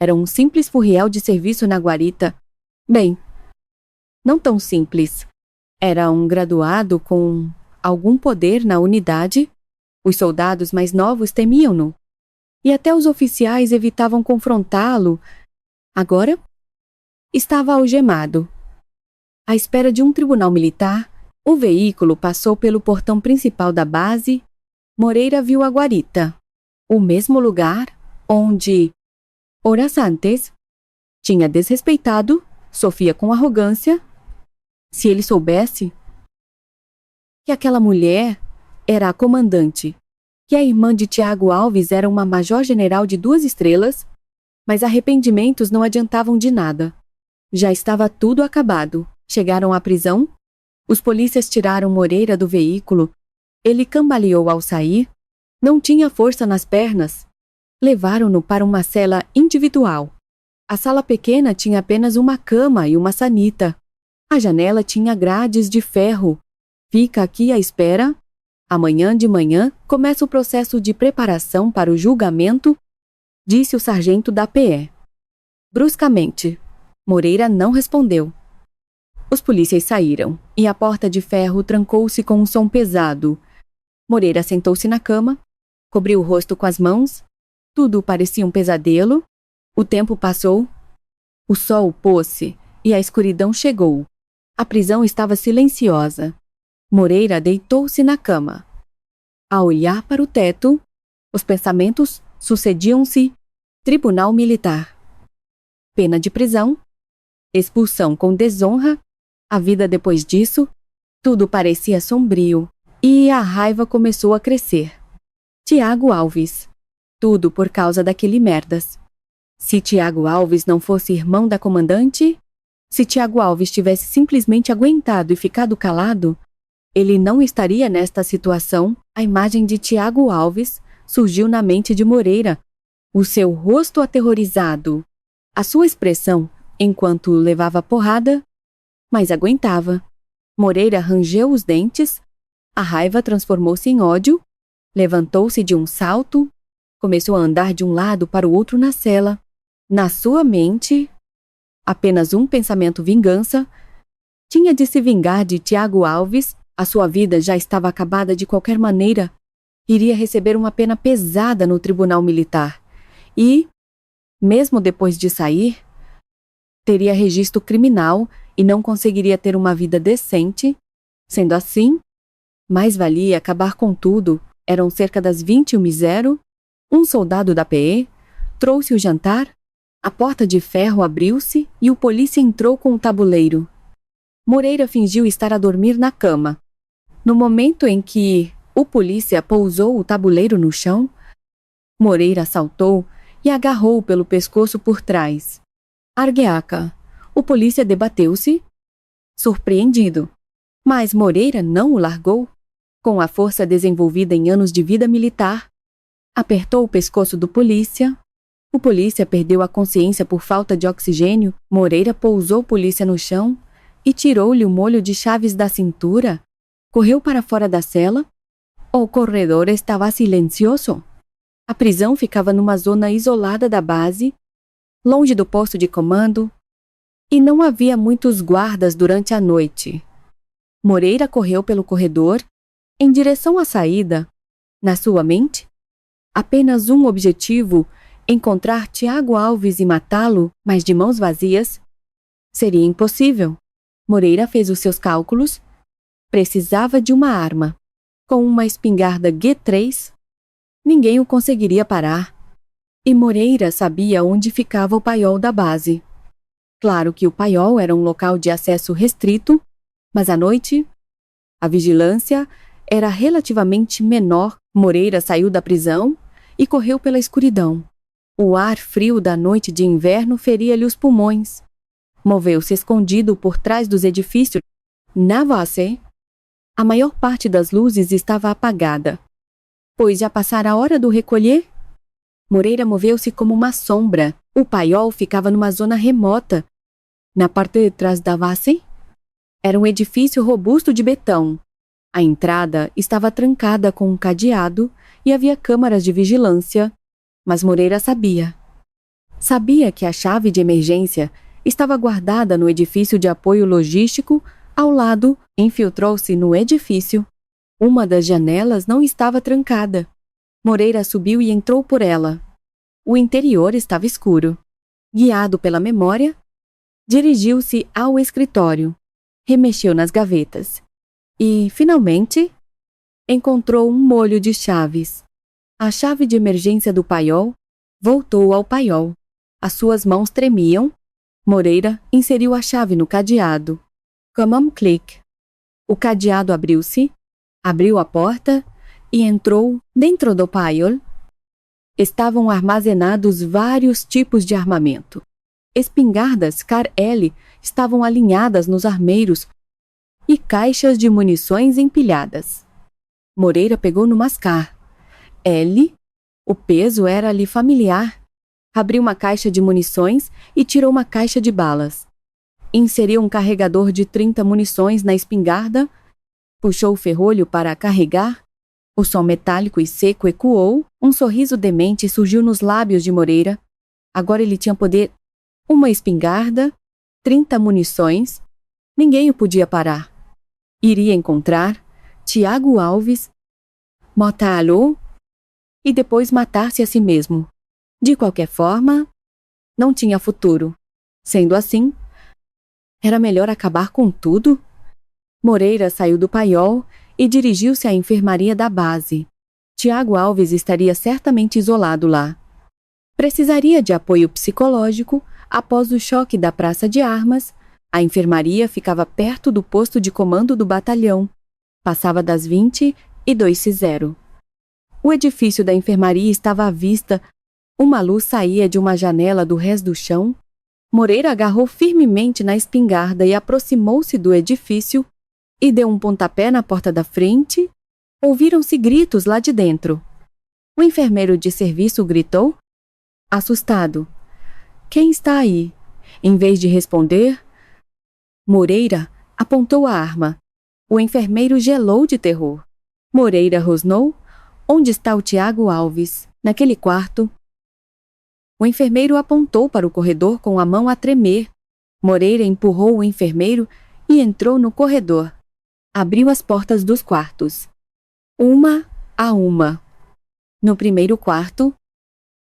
Era um simples furriel de serviço na guarita. Bem, não tão simples. Era um graduado com algum poder na unidade. Os soldados mais novos temiam-no. e até os oficiais evitavam confrontá-lo. Agora, estava algemado. À espera de um tribunal militar, o veículo passou pelo portão principal da base. Moreira viu a guarita, o mesmo lugar onde, horas antes, tinha desrespeitado Sofia com arrogância. Se ele soubesse que aquela mulher era a comandante, que a irmã de Tiago Alves era uma major-general de 2 estrelas, mas arrependimentos não adiantavam de nada. Já estava tudo acabado. Chegaram à prisão. Os polícias tiraram Moreira do veículo. Ele cambaleou ao sair. Não tinha força nas pernas. Levaram-no para uma cela individual. A sala pequena tinha apenas uma cama e uma sanita. A janela tinha grades de ferro. Fica aqui à espera. Amanhã de manhã começa o processo de preparação para o julgamento, disse o sargento da PE. Bruscamente, Moreira não respondeu. Os polícias saíram e a porta de ferro trancou-se com um som pesado. Moreira sentou-se na cama, cobriu o rosto com as mãos. Tudo parecia um pesadelo. O tempo passou. O sol pôs-se e a escuridão chegou. A prisão estava silenciosa. Moreira deitou-se na cama. A olhar para o teto, os pensamentos sucediam-se. Tribunal militar. Pena de prisão. Expulsão com desonra. A vida depois disso. Tudo parecia sombrio. E a raiva começou a crescer. Tiago Alves. Tudo por causa daquele merdas. Se Tiago Alves não fosse irmão da comandante, se Tiago Alves tivesse simplesmente aguentado e ficado calado, ele não estaria nesta situação. A imagem de Tiago Alves surgiu na mente de Moreira. O seu rosto aterrorizado. A sua expressão, enquanto levava porrada, mas aguentava. Moreira rangeu os dentes. A raiva transformou-se em ódio. Levantou-se de um salto. Começou a andar de um lado para o outro na cela. Na sua mente, apenas um pensamento: vingança. Tinha de se vingar de Tiago Alves. A sua vida já estava acabada de qualquer maneira. Iria receber uma pena pesada no tribunal militar. E, mesmo depois de sair, teria registro criminal e não conseguiria ter uma vida decente. Sendo assim, mais valia acabar com tudo. Eram cerca das 21h. Um soldado da PE trouxe o jantar. A porta de ferro abriu-se e o polícia entrou com o tabuleiro. Moreira fingiu estar a dormir na cama. No momento em que o polícia pousou o tabuleiro no chão, Moreira saltou e agarrou-o pelo pescoço por trás. Argeaca. O polícia debateu-se, surpreendido. Mas Moreira não o largou. Com a força desenvolvida em anos de vida militar, apertou o pescoço do polícia. O polícia perdeu a consciência por falta de oxigênio. Moreira pousou o polícia no chão e tirou-lhe o molho de chaves da cintura. Correu para fora da cela. O corredor estava silencioso. A prisão ficava numa zona isolada da base, longe do posto de comando, e não havia muitos guardas durante a noite. Moreira correu pelo corredor, em direção à saída. Na sua mente, apenas um objetivo: encontrar Tiago Alves e matá-lo, mas de mãos vazias seria impossível. Moreira fez os seus cálculos. Precisava de uma arma. Com uma espingarda G3, ninguém o conseguiria parar. E Moreira sabia onde ficava o paiol da base. Claro que o paiol era um local de acesso restrito, mas à noite, a vigilância era relativamente menor. Moreira saiu da prisão e correu pela escuridão. O ar frio da noite de inverno feria-lhe os pulmões. Moveu-se escondido por trás dos edifícios. Na base, a maior parte das luzes estava apagada, pois já passara a hora do recolher. Moreira moveu-se como uma sombra. O paiol ficava numa zona remota. Na parte de trás da base, era um edifício robusto de betão. A entrada estava trancada com um cadeado e havia câmaras de vigilância. Mas Moreira sabia. Sabia que a chave de emergência estava guardada no edifício de apoio logístico ao lado. Infiltrou-se no edifício. Uma das janelas não estava trancada. Moreira subiu e entrou por ela. O interior estava escuro. Guiado pela memória, dirigiu-se ao escritório, remexeu nas gavetas e, finalmente, encontrou um molho de chaves. A chave de emergência do paiol voltou ao paiol. As suas mãos tremiam. Moreira inseriu a chave no cadeado. Como clique. O cadeado abriu-se, abriu a porta e entrou dentro do paiol. Estavam armazenados vários tipos de armamento. Espingardas Car-L estavam alinhadas nos armeiros e caixas de munições empilhadas. Moreira pegou no mascar. L, o peso era-lhe familiar. Abriu uma caixa de munições e tirou uma caixa de balas. Inseriu um carregador de 30 munições na espingarda, puxou o ferrolho para carregar. O som metálico e seco ecoou, um sorriso demente surgiu nos lábios de Moreira. Agora ele tinha poder. Uma espingarda, 30 munições. Ninguém o podia parar. Iria encontrar Tiago Alves, matá-lo e depois matar-se a si mesmo. De qualquer forma, não tinha futuro. Sendo assim, era melhor acabar com tudo? Moreira saiu do paiol e dirigiu-se à enfermaria da base. Tiago Alves estaria certamente isolado lá. Precisaria de apoio psicológico após o choque da praça de armas. A enfermaria ficava perto do posto de comando do batalhão. Passava das 20h02. O edifício da enfermaria estava à vista. Uma luz saía de uma janela do rés do chão. Moreira agarrou firmemente na espingarda e aproximou-se do edifício e deu um pontapé na porta da frente. Ouviram-se gritos lá de dentro. O enfermeiro de serviço gritou, assustado. Quem está aí? Em vez de responder, Moreira apontou a arma. O enfermeiro gelou de terror. Moreira rosnou. Onde está o Tiago Alves? Naquele quarto. O enfermeiro apontou para o corredor com a mão a tremer. Moreira empurrou o enfermeiro e entrou no corredor. Abriu as portas dos quartos. Uma a uma. No primeiro quarto,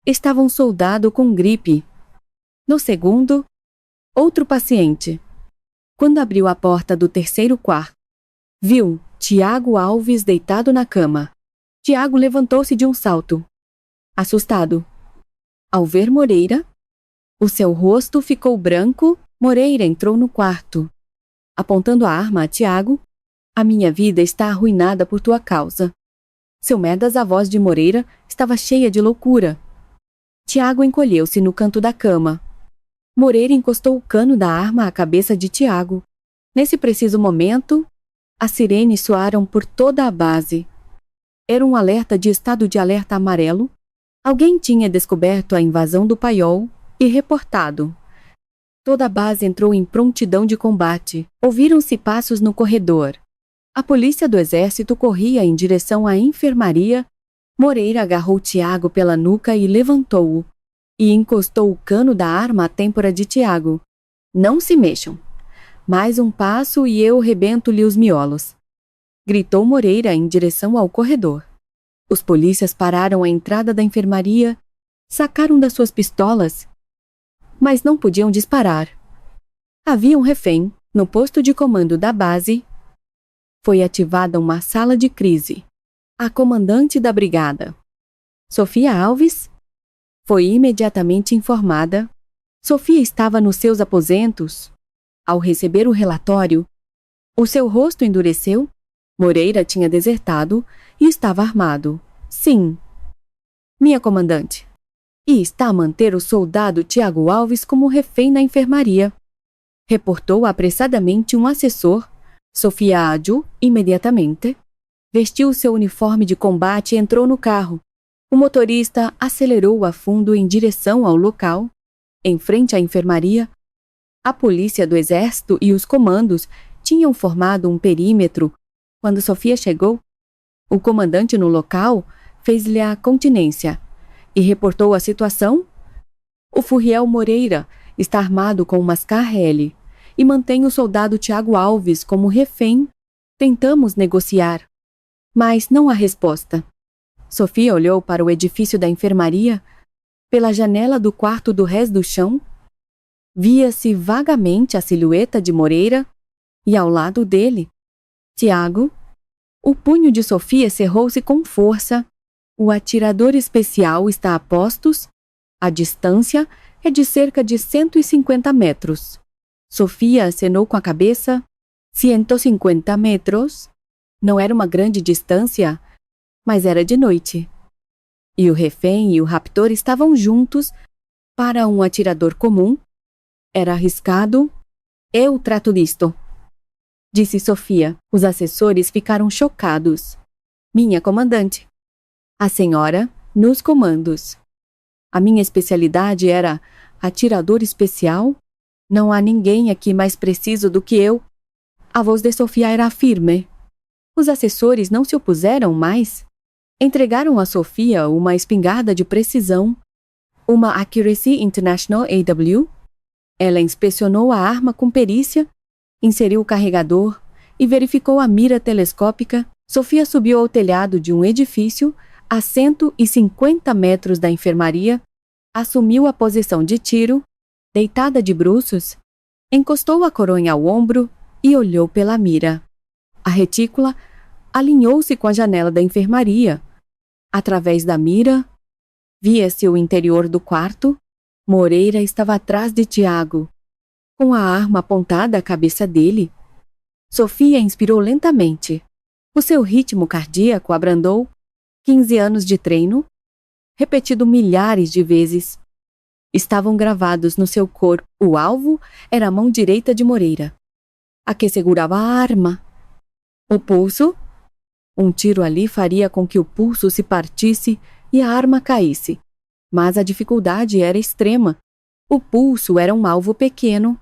estava um soldado com gripe. No segundo, outro paciente. Quando abriu a porta do terceiro quarto, viu Tiago Alves deitado na cama. Tiago levantou-se de um salto, assustado. Ao ver Moreira, o seu rosto ficou branco. Moreira entrou no quarto. Apontando a arma a Tiago, a minha vida está arruinada por tua causa. Seu merdas, a voz de Moreira estava cheia de loucura. Tiago encolheu-se no canto da cama. Moreira encostou o cano da arma à cabeça de Tiago. Nesse preciso momento, as sirenes soaram por toda a base. Era um alerta de estado de alerta amarelo. Alguém tinha descoberto a invasão do paiol e reportado. Toda a base entrou em prontidão de combate. Ouviram-se passos no corredor. A polícia do exército corria em direção à enfermaria. Moreira agarrou Tiago pela nuca e levantou-o, e encostou o cano da arma à têmpora de Tiago. Não se mexam. Mais um passo e eu rebento-lhe os miolos. Gritou Moreira em direção ao corredor. Os polícias pararam à entrada da enfermaria, sacaram das suas pistolas, mas não podiam disparar. Havia um refém no posto de comando da base. Foi ativada uma sala de crise. A comandante da brigada, Sofia Alves, foi imediatamente informada. Sofia estava nos seus aposentos. Ao receber o relatório, o seu rosto endureceu. Moreira tinha desertado e estava armado. Sim, minha comandante. E está a manter o soldado Tiago Alves como refém na enfermaria. Reportou apressadamente um assessor. Sofia agiu imediatamente. Vestiu seu uniforme de combate e entrou no carro. O motorista acelerou a fundo em direção ao local. Em frente à enfermaria, a polícia do exército e os comandos tinham formado um perímetro. Quando Sofia chegou, o comandante no local fez-lhe a continência e reportou a situação. O Furriel Moreira está armado com uma Car-L e mantém o soldado Tiago Alves como refém. Tentamos negociar, mas não há resposta. Sofia olhou para o edifício da enfermaria. Pela janela do quarto do rés do chão, via-se vagamente a silhueta de Moreira e, ao lado dele, Tiago. O punho de Sofia cerrou-se com força. O atirador especial está a postos. A distância é de cerca de 150 metros. Sofia acenou com a cabeça. 150 metros. Não era uma grande distância, mas era de noite. E o refém e o raptor estavam juntos. Para um atirador comum, era arriscado. Eu trato disto, disse Sofia. Os assessores ficaram chocados. Minha comandante. A senhora, nos comandos. A minha especialidade era atirador especial. Não há ninguém aqui mais preciso do que eu. A voz de Sofia era firme. Os assessores não se opuseram mais. Entregaram a Sofia uma espingarda de precisão, uma Accuracy International AW. Ela inspecionou a arma com perícia, inseriu o carregador e verificou a mira telescópica. Sofia subiu ao telhado de um edifício a 150 metros da enfermaria, assumiu a posição de tiro, deitada de bruços, encostou a coronha ao ombro e olhou pela mira. A retícula alinhou-se com a janela da enfermaria. Através da mira, via-se o interior do quarto. Moreira estava atrás de Tiago, com a arma apontada à cabeça dele. Sofia inspirou lentamente. O seu ritmo cardíaco abrandou. 15 anos de treino, repetido milhares de vezes, estavam gravados no seu corpo. O alvo era a mão direita de Moreira, a que segurava a arma. O pulso? Um tiro ali faria com que o pulso se partisse e a arma caísse. Mas a dificuldade era extrema. O pulso era um alvo pequeno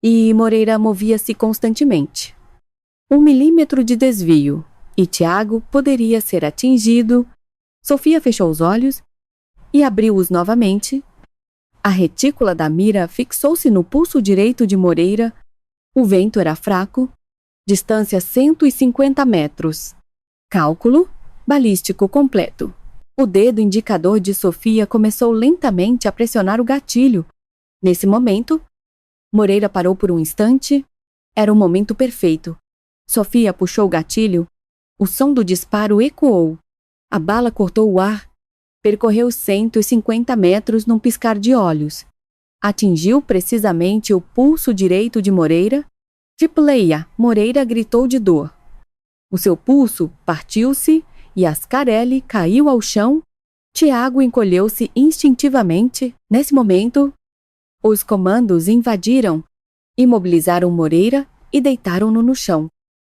e Moreira movia-se constantemente. 1 milímetro de desvio e Tiago poderia ser atingido. Sofia fechou os olhos e abriu-os novamente. A retícula da mira fixou-se no pulso direito de Moreira. O vento era fraco. Distância 150 metros. Cálculo balístico completo. O dedo indicador de Sofia começou lentamente a pressionar o gatilho. Nesse momento, Moreira parou por um instante. Era o momento perfeito. Sofia puxou o gatilho. O som do disparo ecoou. A bala cortou o ar. Percorreu 150 metros num piscar de olhos. Atingiu precisamente o pulso direito de Moreira. Tipleia! Moreira gritou de dor. O seu pulso partiu-se e Ascarelli caiu ao chão. Tiago encolheu-se instintivamente. Nesse momento, os comandos invadiram, imobilizaram Moreira e deitaram-no no chão.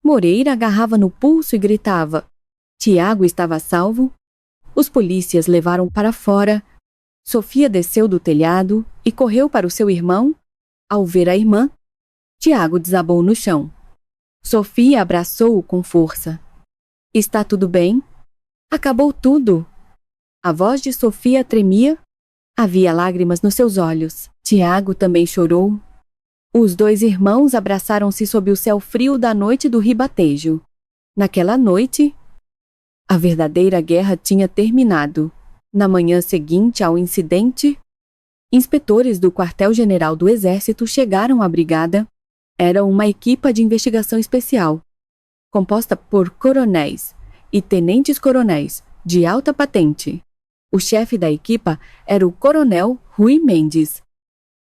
Moreira agarrava no pulso e gritava. Tiago estava a salvo. Os polícias levaram para fora. Sofia desceu do telhado e correu para o seu irmão. Ao ver a irmã, Tiago desabou no chão. Sofia abraçou-o com força. Está tudo bem? Acabou tudo. A voz de Sofia tremia. Havia lágrimas nos seus olhos. Tiago também chorou. Os dois irmãos abraçaram-se sob o céu frio da noite do Ribatejo. Naquela noite, a verdadeira guerra tinha terminado. Na manhã seguinte ao incidente, inspetores do quartel-general do Exército chegaram à brigada. Era uma equipa de investigação especial, composta por coronéis e tenentes-coronéis de alta patente. O chefe da equipa era o coronel Rui Mendes,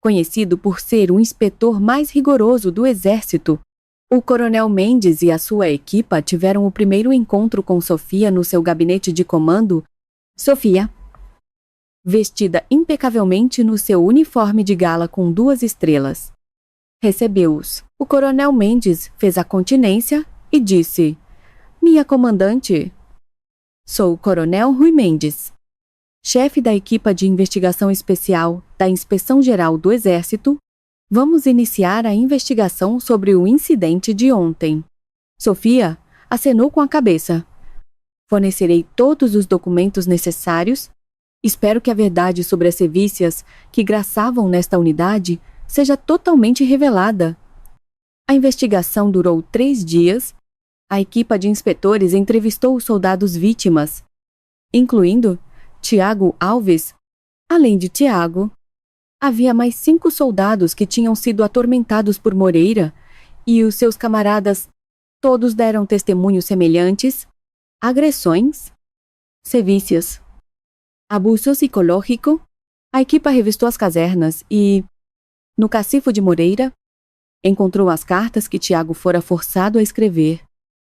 conhecido por ser o inspetor mais rigoroso do Exército. O coronel Mendes e a sua equipa tiveram o primeiro encontro com Sofia no seu gabinete de comando. Sofia, vestida impecavelmente no seu uniforme de gala com 2 estrelas, recebeu-os. O coronel Mendes fez a continência e disse: Minha comandante, sou o coronel Rui Mendes, chefe da equipa de investigação especial da Inspeção Geral do Exército. Vamos iniciar a investigação sobre o incidente de ontem. Sofia acenou com a cabeça. Fornecerei todos os documentos necessários. Espero que a verdade sobre as sevícias que graçavam nesta unidade seja totalmente revelada. A investigação durou 3 dias. A equipa de inspetores entrevistou os soldados vítimas, incluindo Tiago Alves, Além de Tiago, havia mais 5 soldados que tinham sido atormentados por Moreira e os seus camaradas todos deram testemunhos semelhantes, agressões, sevícias, abuso psicológico. A equipa revistou as casernas e, no cacifo de Moreira, encontrou as cartas que Tiago fora forçado a escrever.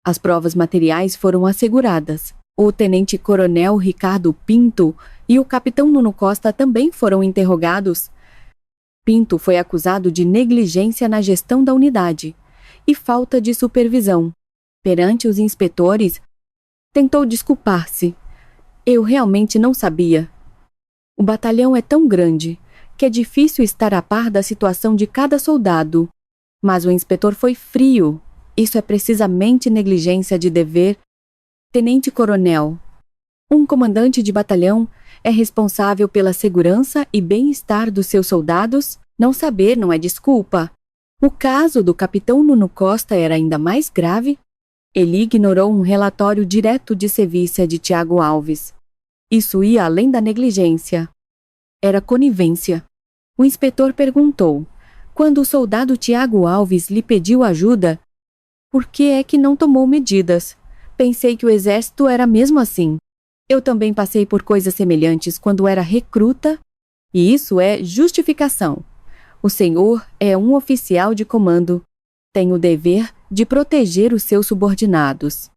As provas materiais foram asseguradas. O tenente-coronel Ricardo Pinto e o capitão Nuno Costa também foram interrogados. Pinto foi acusado de negligência na gestão da unidade e falta de supervisão. Perante os inspetores, tentou desculpar-se. Eu realmente não sabia. O batalhão é tão grande que é difícil estar a par da situação de cada soldado. Mas o inspetor foi frio. Isso é precisamente negligência de dever. Tenente-coronel, um comandante de batalhão é responsável pela segurança e bem-estar dos seus soldados. Não saber não é desculpa. O caso do capitão Nuno Costa era ainda mais grave. Ele ignorou um relatório direto de sevícia de Tiago Alves. Isso ia além da negligência. Era conivência. O inspetor perguntou, quando o soldado Tiago Alves lhe pediu ajuda, por que é que não tomou medidas? Pensei que o exército era mesmo assim. Eu também passei por coisas semelhantes quando era recruta, e isso é justificação. O senhor é um oficial de comando. Tem o dever de proteger os seus subordinados.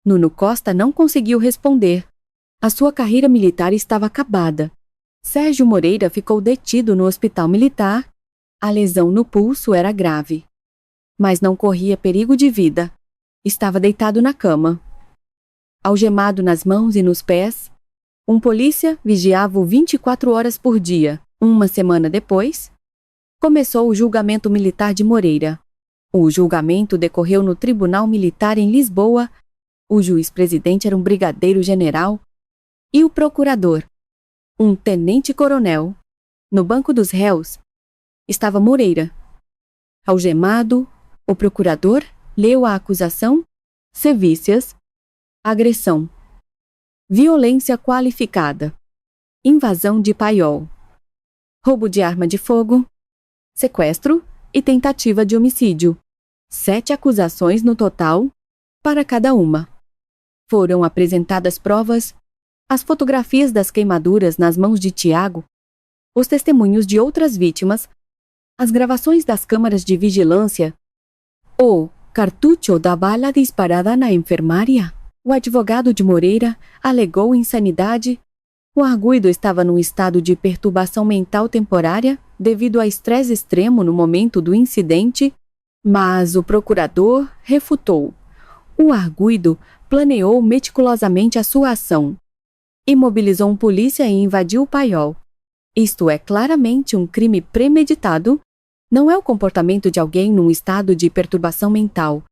Nuno Costa não conseguiu responder. A sua carreira militar estava acabada. Sérgio Moreira ficou detido no hospital militar. A lesão no pulso era grave. Mas não corria perigo de vida. Estava deitado na cama. Algemado nas mãos e nos pés, um polícia vigiava-o 24 horas por dia. Uma semana depois, começou o julgamento militar de Moreira. O julgamento decorreu no Tribunal Militar em Lisboa. O juiz-presidente era um brigadeiro-general e o procurador, um tenente-coronel. No banco dos réus estava Moreira. Algemado, o procurador leu a acusação, sevícias, agressão, violência qualificada, invasão de paiol, roubo de arma de fogo, sequestro e tentativa de homicídio. 7 acusações no total, para cada uma. Foram apresentadas provas, as fotografias das queimaduras nas mãos de Tiago, os testemunhos de outras vítimas, as gravações das câmaras de vigilância, o cartucho da bala disparada na enfermaria. O advogado de Moreira alegou insanidade. O arguido estava num estado de perturbação mental temporária devido a estresse extremo no momento do incidente, mas o procurador refutou. O arguido planeou meticulosamente a sua ação. Imobilizou um polícia e invadiu o paiol. Isto é claramente um crime premeditado. Não é o comportamento de alguém num estado de perturbação mental.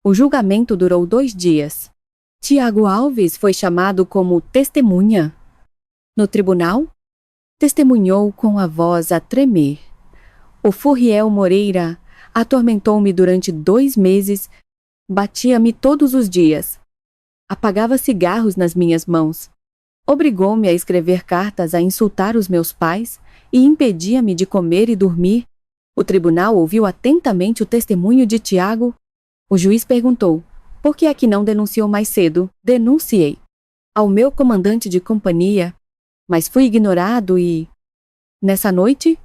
O julgamento durou 2 dias. Tiago Alves foi chamado como testemunha. No tribunal, testemunhou com a voz a tremer. O Furriel Moreira atormentou-me durante 2 meses, batia-me todos os dias, apagava cigarros nas minhas mãos, obrigou-me a escrever cartas a insultar os meus pais e impedia-me de comer e dormir. O tribunal ouviu atentamente o testemunho de Tiago. O juiz perguntou, por que é que não denunciou mais cedo? Denunciei ao meu comandante de companhia, mas fui ignorado e, nessa noite,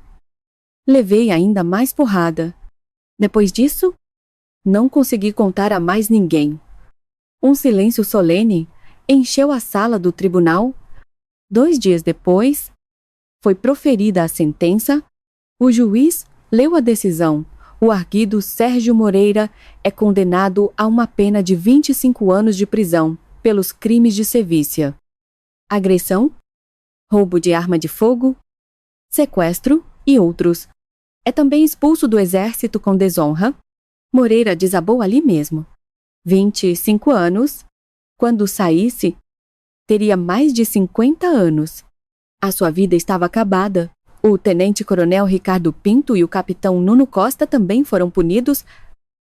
levei ainda mais porrada. Depois disso, não consegui contar a mais ninguém. Um silêncio solene encheu a sala do tribunal. 2 dias depois, foi proferida a sentença. O juiz leu a decisão. O arguido Sérgio Moreira é condenado a uma pena de 25 anos de prisão pelos crimes de sevícia, agressão, roubo de arma de fogo, sequestro e outros. É também expulso do exército com desonra. Moreira desabou ali mesmo. 25 anos. Quando saísse, teria mais de 50 anos. A sua vida estava acabada. O tenente-coronel Ricardo Pinto e o capitão Nuno Costa também foram punidos.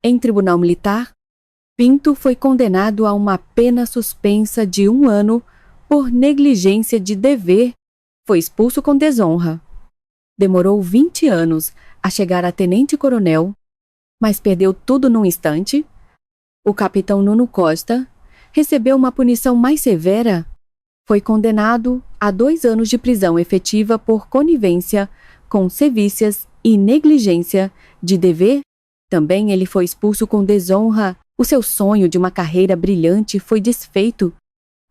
Em tribunal militar, Pinto foi condenado a uma pena suspensa de 1 ano por negligência de dever Foi expulso com desonra. Demorou 20 anos a chegar a tenente-coronel, mas perdeu tudo num instante. O capitão Nuno Costa recebeu uma punição mais severa. Foi condenado a 2 anos de prisão efetiva por conivência com sevícias e negligência de dever. Também ele foi expulso com desonra. O seu sonho de uma carreira brilhante foi desfeito.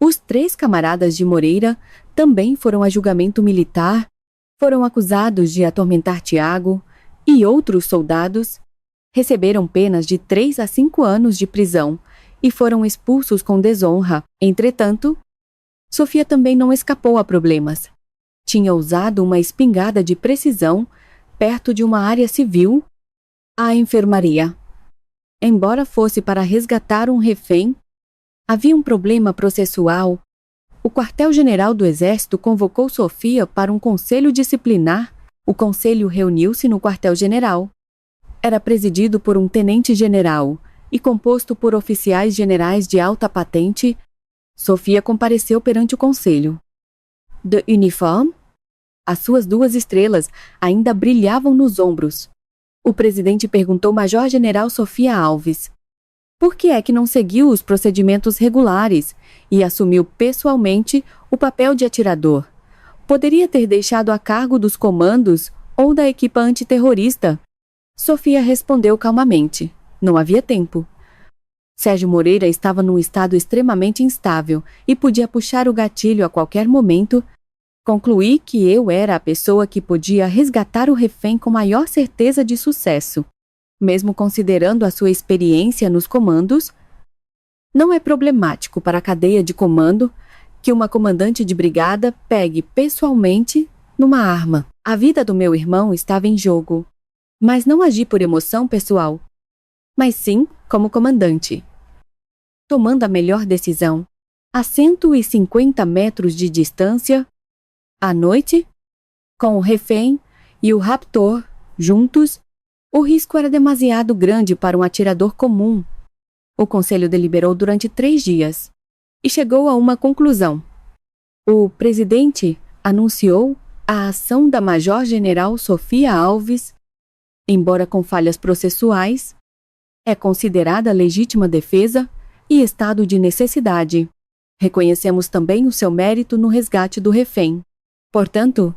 Os 3 camaradas de Moreira também foram a julgamento militar. Foram acusados de atormentar Tiago, e outros soldados receberam penas de 3 a 5 anos de prisão e foram expulsos com desonra. Entretanto, Sofia também não escapou a problemas. Tinha usado uma espingarda de precisão perto de uma área civil, a enfermaria. Embora fosse para resgatar um refém, havia um problema processual. O quartel-general do Exército convocou Sofia para um conselho disciplinar. O conselho reuniu-se no quartel-general. Era presidido por um tenente-general e composto por oficiais generais de alta patente. Sofia compareceu perante o conselho. De uniforme? As suas 2 estrelas ainda brilhavam nos ombros. O presidente perguntou ao Major-General Sofia Alves por que é que não seguiu os procedimentos regulares e assumiu pessoalmente o papel de atirador. Poderia ter deixado a cargo dos comandos ou da equipa antiterrorista. Sofia respondeu calmamente. Não havia tempo. Sérgio Moreira estava num estado extremamente instável e podia puxar o gatilho a qualquer momento. Concluí que eu era a pessoa que podia resgatar o refém com maior certeza de sucesso. Mesmo considerando a sua experiência nos comandos, não é problemático para a cadeia de comando que uma comandante de brigada pegue pessoalmente numa arma. A vida do meu irmão estava em jogo, mas não agi por emoção pessoal, mas sim como comandante, tomando a melhor decisão. A 150 metros de distância, à noite, com o refém e o raptor juntos, o risco era demasiado grande para um atirador comum. O conselho deliberou durante 3 dias e chegou a uma conclusão. O presidente anunciou a ação da Major-General Sofia Alves, embora com falhas processuais, é considerada legítima defesa e estado de necessidade. Reconhecemos também o seu mérito no resgate do refém. Portanto,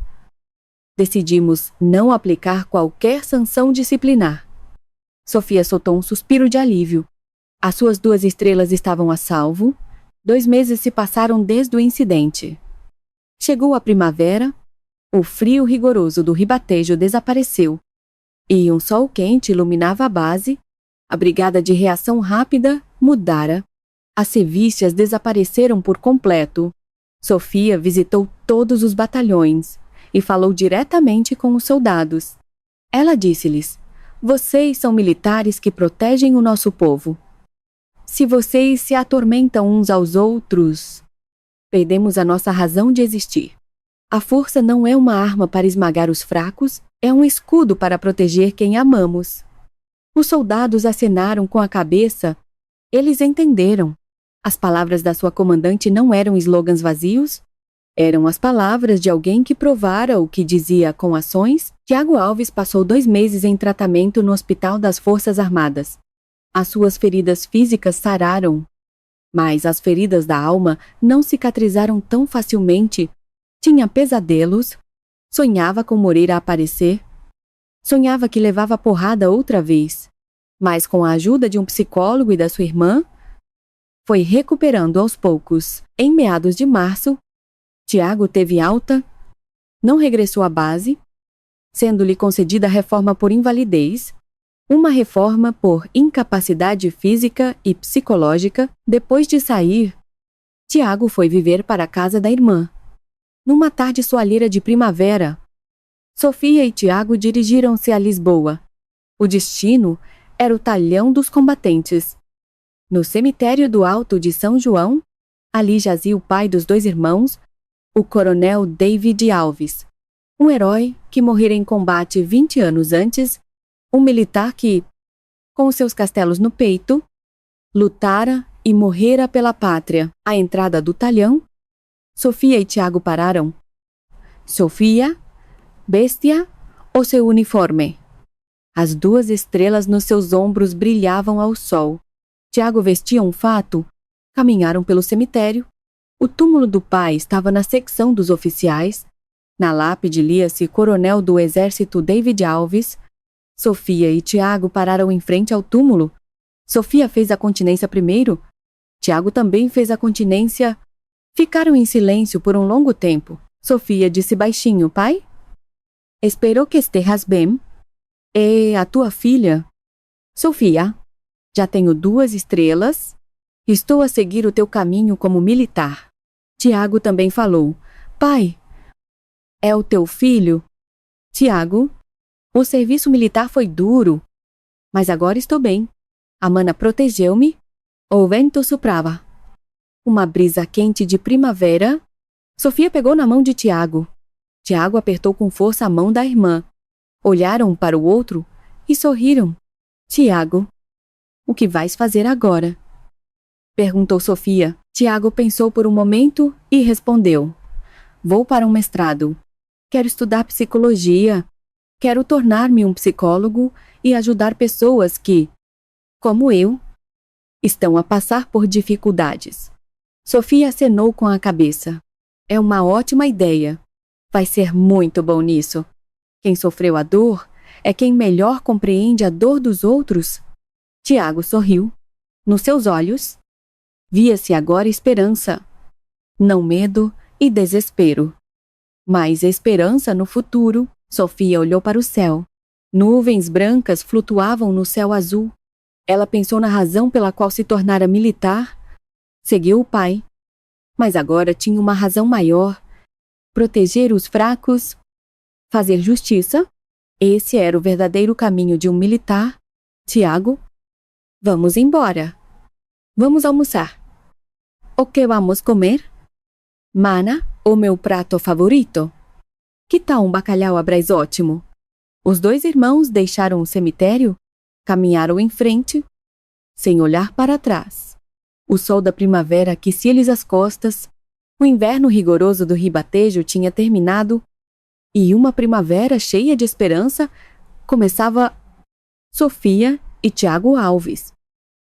decidimos não aplicar qualquer sanção disciplinar. Sofia soltou um suspiro de alívio. As suas 2 estrelas estavam a salvo. 2 meses se passaram desde o incidente. Chegou a primavera, o frio rigoroso do ribatejo desapareceu, e um sol quente iluminava a base. A brigada de reação rápida mudara. As sevícias desapareceram por completo. Sofia visitou todos os batalhões e falou diretamente com os soldados. Ela disse-lhes: vocês são militares que protegem o nosso povo. Se vocês se atormentam uns aos outros, perdemos a nossa razão de existir. A força não é uma arma para esmagar os fracos, é um escudo para proteger quem amamos. Os soldados acenaram com a cabeça. Eles entenderam. As palavras da sua comandante não eram slogans vazios, eram as palavras de alguém que provara o que dizia com ações. Tiago Alves passou 2 meses em tratamento no Hospital das Forças Armadas. As suas feridas físicas sararam, mas as feridas da alma não cicatrizaram tão facilmente. Tinha pesadelos, sonhava com Moreira aparecer, sonhava que levava porrada outra vez, mas com a ajuda de um psicólogo e da sua irmã, foi recuperando aos poucos. Em meados de março, Tiago teve alta, não regressou à base, sendo-lhe concedida a reforma por invalidez, uma reforma por incapacidade física e psicológica. Depois de sair, Tiago foi viver para a casa da irmã. Numa tarde soalheira de primavera, Sofia e Tiago dirigiram-se a Lisboa. O destino era o talhão dos combatentes. No cemitério do Alto de São João, ali jazia o pai dos 2 irmãos, o coronel David Alves, um herói que morrera em combate 20 anos antes, um militar que, com os seus castelos no peito, lutara e morrera pela pátria. À entrada do talhão, Sofia e Tiago pararam. Sofia, Bestia ou seu uniforme? As 2 estrelas nos seus ombros brilhavam ao sol. Tiago vestia um fato. Caminharam pelo cemitério. O túmulo do pai estava na secção dos oficiais. Na lápide lia-se Coronel do Exército David Alves. Sofia e Tiago pararam em frente ao túmulo. Sofia fez a continência primeiro. Tiago também fez a continência. Ficaram em silêncio por um longo tempo. Sofia disse baixinho: pai? Espero que estejas bem. E a tua filha? Sofia, já tenho 2 estrelas. Estou a seguir o teu caminho como militar. Tiago também falou: pai, é o teu filho? Tiago, o serviço militar foi duro, mas agora estou bem. A mana protegeu-me. O vento soprava. Uma brisa quente de primavera. Sofia pegou na mão de Tiago. Tiago apertou com força a mão da irmã. Olharam um para o outro e sorriram. Tiago, o que vais fazer agora? Perguntou Sofia. Tiago pensou por um momento e respondeu: vou para um mestrado. Quero estudar psicologia. Quero tornar-me um psicólogo e ajudar pessoas que, como eu, estão a passar por dificuldades. Sofia acenou com a cabeça. É uma ótima ideia. Vai ser muito bom nisso. Quem sofreu a dor é quem melhor compreende a dor dos outros. Tiago sorriu. Nos seus olhos, via-se agora esperança. Não medo e desespero, mas esperança no futuro. Sofia olhou para o céu. Nuvens brancas flutuavam no céu azul. Ela pensou na razão pela qual se tornara militar. Seguiu o pai. Mas agora tinha uma razão maior: proteger os fracos, fazer justiça. Esse era o verdadeiro caminho de um militar. Tiago, vamos embora. Vamos almoçar. O que vamos comer? Mana, o meu prato favorito. Que tal um bacalhau à Brás ótimo? Os 2 irmãos deixaram o cemitério, caminharam em frente, sem olhar para trás. O sol da primavera aquecia-lhes as costas. O inverno rigoroso do ribatejo tinha terminado e uma primavera cheia de esperança começava. Sofia e Tiago Alves,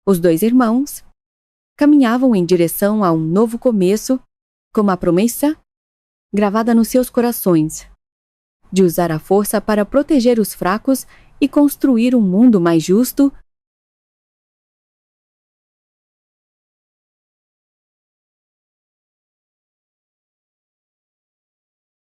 os 2 irmãos, caminhavam em direção a um novo começo, com uma promessa gravada nos seus corações, de usar a força para proteger os fracos e construir um mundo mais justo